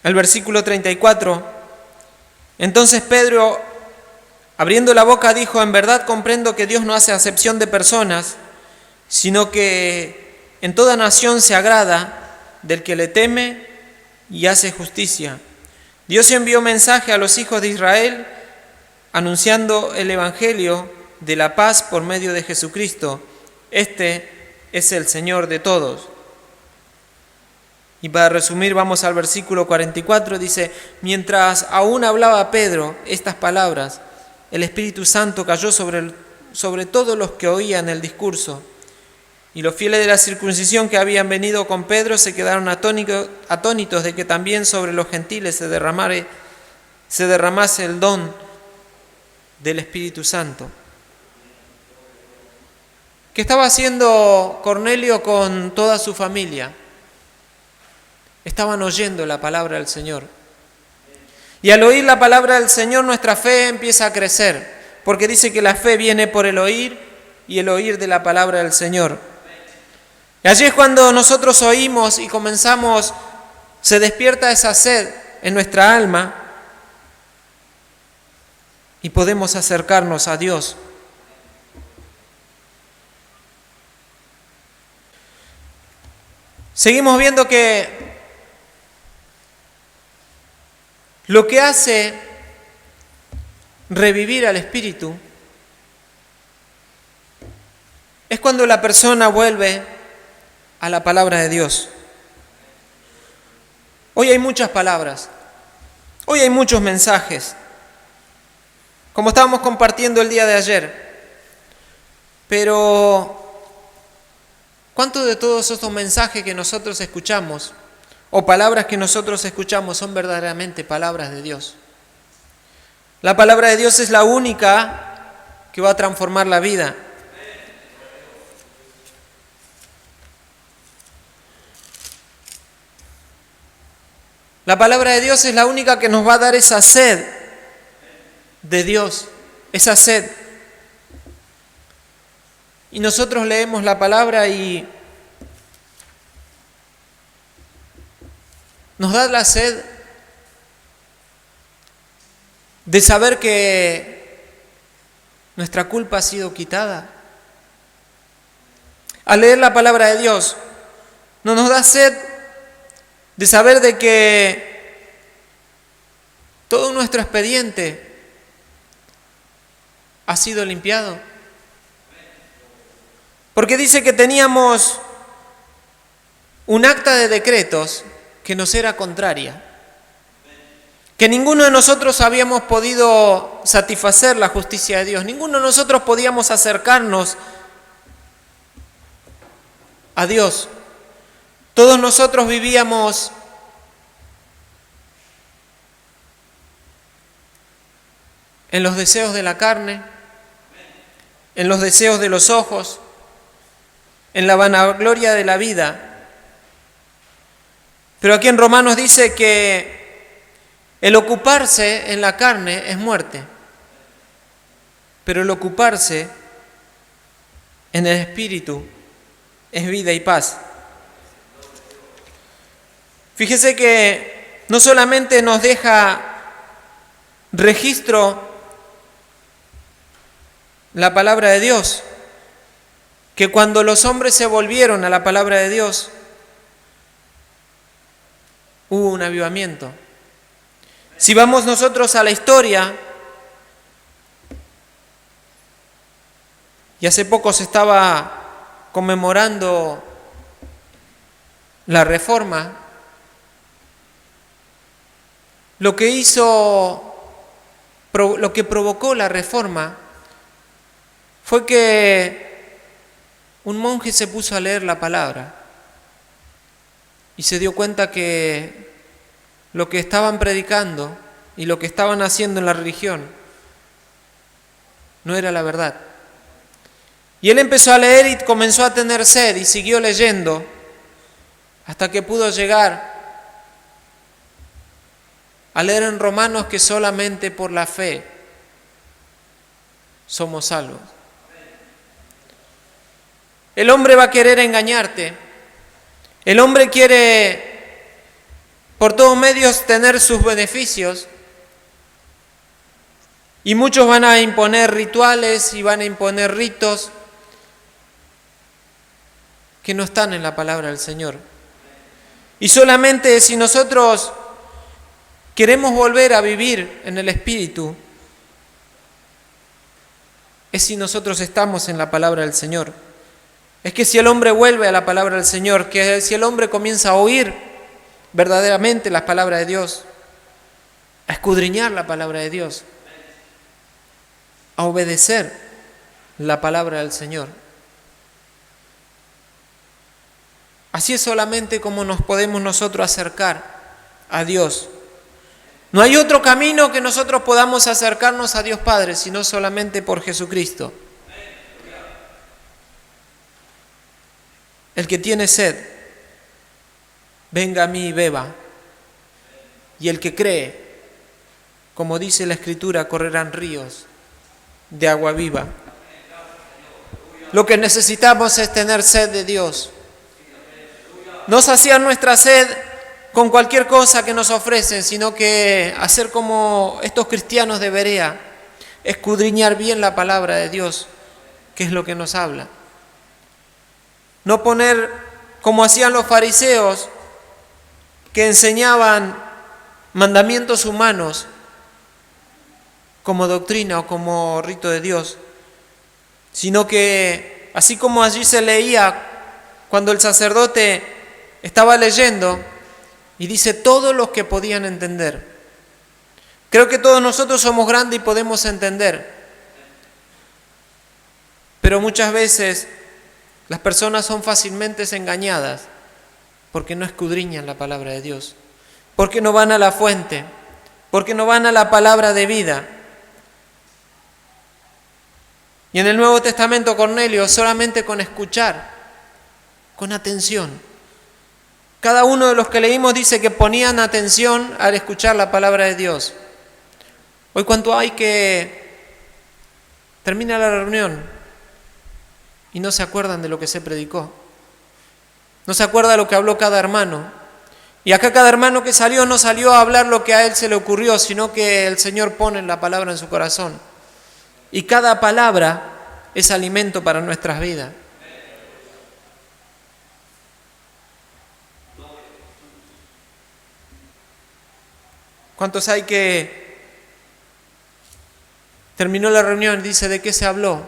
El versículo 34. Entonces Pedro, abriendo la boca, dijo: en verdad comprendo que Dios no hace acepción de personas, sino que en toda nación se agrada del que le teme y hace justicia. Dios envió mensaje a los hijos de Israel, anunciando el evangelio de la paz por medio de Jesucristo. Este es el Señor de todos. Y para resumir, vamos al versículo 44, dice: mientras aún hablaba Pedro estas palabras, el Espíritu Santo cayó sobre todos los que oían el discurso. Y los fieles de la circuncisión que habían venido con Pedro se quedaron atónitos de que también sobre los gentiles se derramase el don del Espíritu Santo. ¿Qué estaba haciendo Cornelio con toda su familia? Estaban oyendo la palabra del Señor. Y al oír la palabra del Señor, nuestra fe empieza a crecer, porque dice que la fe viene por el oír y el oír de la palabra del Señor. Y allí es cuando nosotros oímos y comenzamos, se despierta esa sed en nuestra alma y podemos acercarnos a Dios. Seguimos viendo que lo que hace revivir al espíritu es cuando la persona vuelve a la palabra de Dios. Hoy hay muchas palabras, hoy hay muchos mensajes, como estábamos compartiendo el día de ayer, pero ¿cuántos de todos estos mensajes que nosotros escuchamos o palabras que nosotros escuchamos son verdaderamente palabras de Dios? La palabra de Dios es la única que va a transformar la vida. La palabra de Dios es la única que nos va a dar esa sed de Dios, esa sed. Y nosotros leemos la palabra y nos da la sed de saber que nuestra culpa ha sido quitada. Al leer la palabra de Dios, no nos da sed de saber de que todo nuestro expediente ha sido limpiado. Porque dice que teníamos un acta de decretos que nos era contraria, que ninguno de nosotros habíamos podido satisfacer la justicia de Dios, ninguno de nosotros podíamos acercarnos a Dios. Todos nosotros vivíamos en los deseos de la carne, en los deseos de los ojos, en la vanagloria de la vida. Pero aquí en Romanos dice que el ocuparse en la carne es muerte, pero el ocuparse en el Espíritu es vida y paz. Fíjese que no solamente nos deja registro la palabra de Dios, que cuando los hombres se volvieron a la palabra de Dios, hubo un avivamiento. Si vamos nosotros a la historia, y hace poco se estaba conmemorando la Reforma, lo que provocó la Reforma fue que un monje se puso a leer la palabra y se dio cuenta que lo que estaban predicando y lo que estaban haciendo en la religión no era la verdad. Y él empezó a leer y comenzó a tener sed y siguió leyendo hasta que pudo llegar a leer en Romanos que solamente por la fe somos salvos. El hombre va a querer engañarte. El hombre quiere por todos medios tener sus beneficios. Y muchos van a imponer rituales y van a imponer ritos que no están en la palabra del Señor. Y solamente si nosotros queremos volver a vivir en el Espíritu, es si nosotros estamos en la palabra del Señor. Es que si el hombre vuelve a la palabra del Señor, que si el hombre comienza a oír verdaderamente las palabras de Dios, a escudriñar la palabra de Dios, a obedecer la palabra del Señor. Así es solamente como nos podemos nosotros acercar a Dios. No hay otro camino que nosotros podamos acercarnos a Dios Padre, sino solamente por Jesucristo. El que tiene sed, venga a mí y beba. Y el que cree, como dice la Escritura, correrán ríos de agua viva. Lo que necesitamos es tener sed de Dios. No saciar nuestra sed con cualquier cosa que nos ofrecen, sino que hacer como estos cristianos de Berea, escudriñar bien la palabra de Dios, que es lo que nos habla. No poner como hacían los fariseos, que enseñaban mandamientos humanos como doctrina o como rito de Dios, sino que así como allí se leía cuando el sacerdote estaba leyendo, y dice todos los que podían entender. Creo que todos nosotros somos grandes y podemos entender, pero muchas veces las personas son fácilmente engañadas porque no escudriñan la palabra de Dios, porque no van a la fuente, porque no van a la palabra de vida. Y en el Nuevo Testamento, Cornelio, solamente con escuchar, con atención. Cada uno de los que leímos dice que ponían atención al escuchar la palabra de Dios. Hoy cuánto hay que termina la reunión y no se acuerdan de lo que se predicó. No se acuerda de lo que habló cada hermano. Y acá cada hermano que salió no salió a hablar lo que a él se le ocurrió, sino que el Señor pone la palabra en su corazón. Y cada palabra es alimento para nuestras vidas. ¿Cuántos hay que terminó la reunión? Dice, ¿de qué se habló?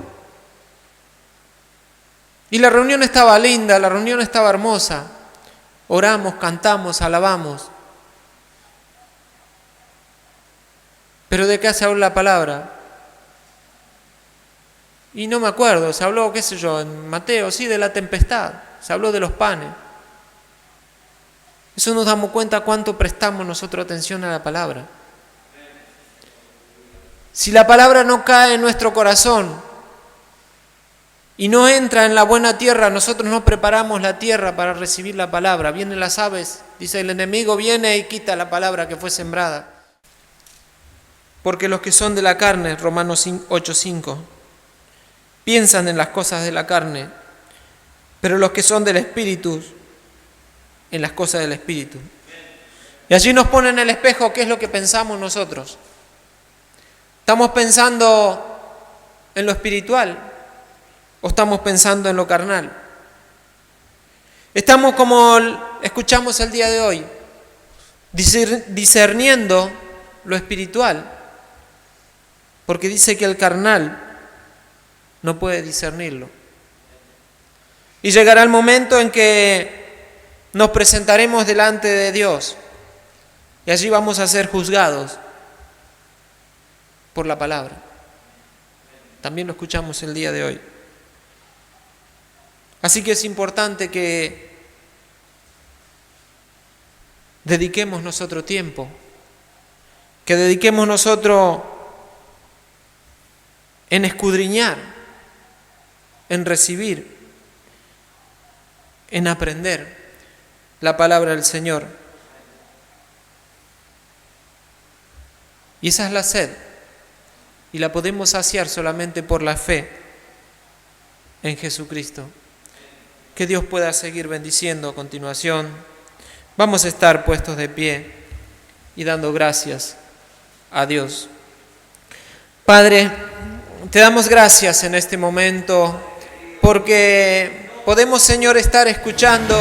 Y la reunión estaba linda, la reunión estaba hermosa. Oramos, cantamos, alabamos. ¿Pero de qué se habló la palabra? Y no me acuerdo, se habló, qué sé yo, en Mateo, sí, de la tempestad. Se habló de los panes. Eso nos damos cuenta cuánto prestamos nosotros atención a la palabra. Si la palabra no cae en nuestro corazón y no entra en la buena tierra, nosotros no preparamos la tierra para recibir la palabra. Vienen las aves, dice el enemigo, viene y quita la palabra que fue sembrada. Porque los que son de la carne, Romanos 8:5, piensan en las cosas de la carne, pero los que son del Espíritu, en las cosas del Espíritu. Y allí nos pone en el espejo qué es lo que pensamos nosotros. ¿Estamos pensando en lo espiritual o estamos pensando en lo carnal? Estamos, como escuchamos el día de hoy, discerniendo lo espiritual, porque dice que el carnal no puede discernirlo. Y llegará el momento en que nos presentaremos delante de Dios y allí vamos a ser juzgados por la palabra. También lo escuchamos el día de hoy. Así que es importante que dediquemos nosotros tiempo, que dediquemos nosotros en escudriñar, en recibir, en aprender la palabra del Señor. Y esa es la sed, y la podemos saciar solamente por la fe en Jesucristo. Que Dios pueda seguir bendiciendo a continuación. Vamos a estar puestos de pie y dando gracias a Dios. Padre, te damos gracias en este momento porque podemos, Señor, estar escuchando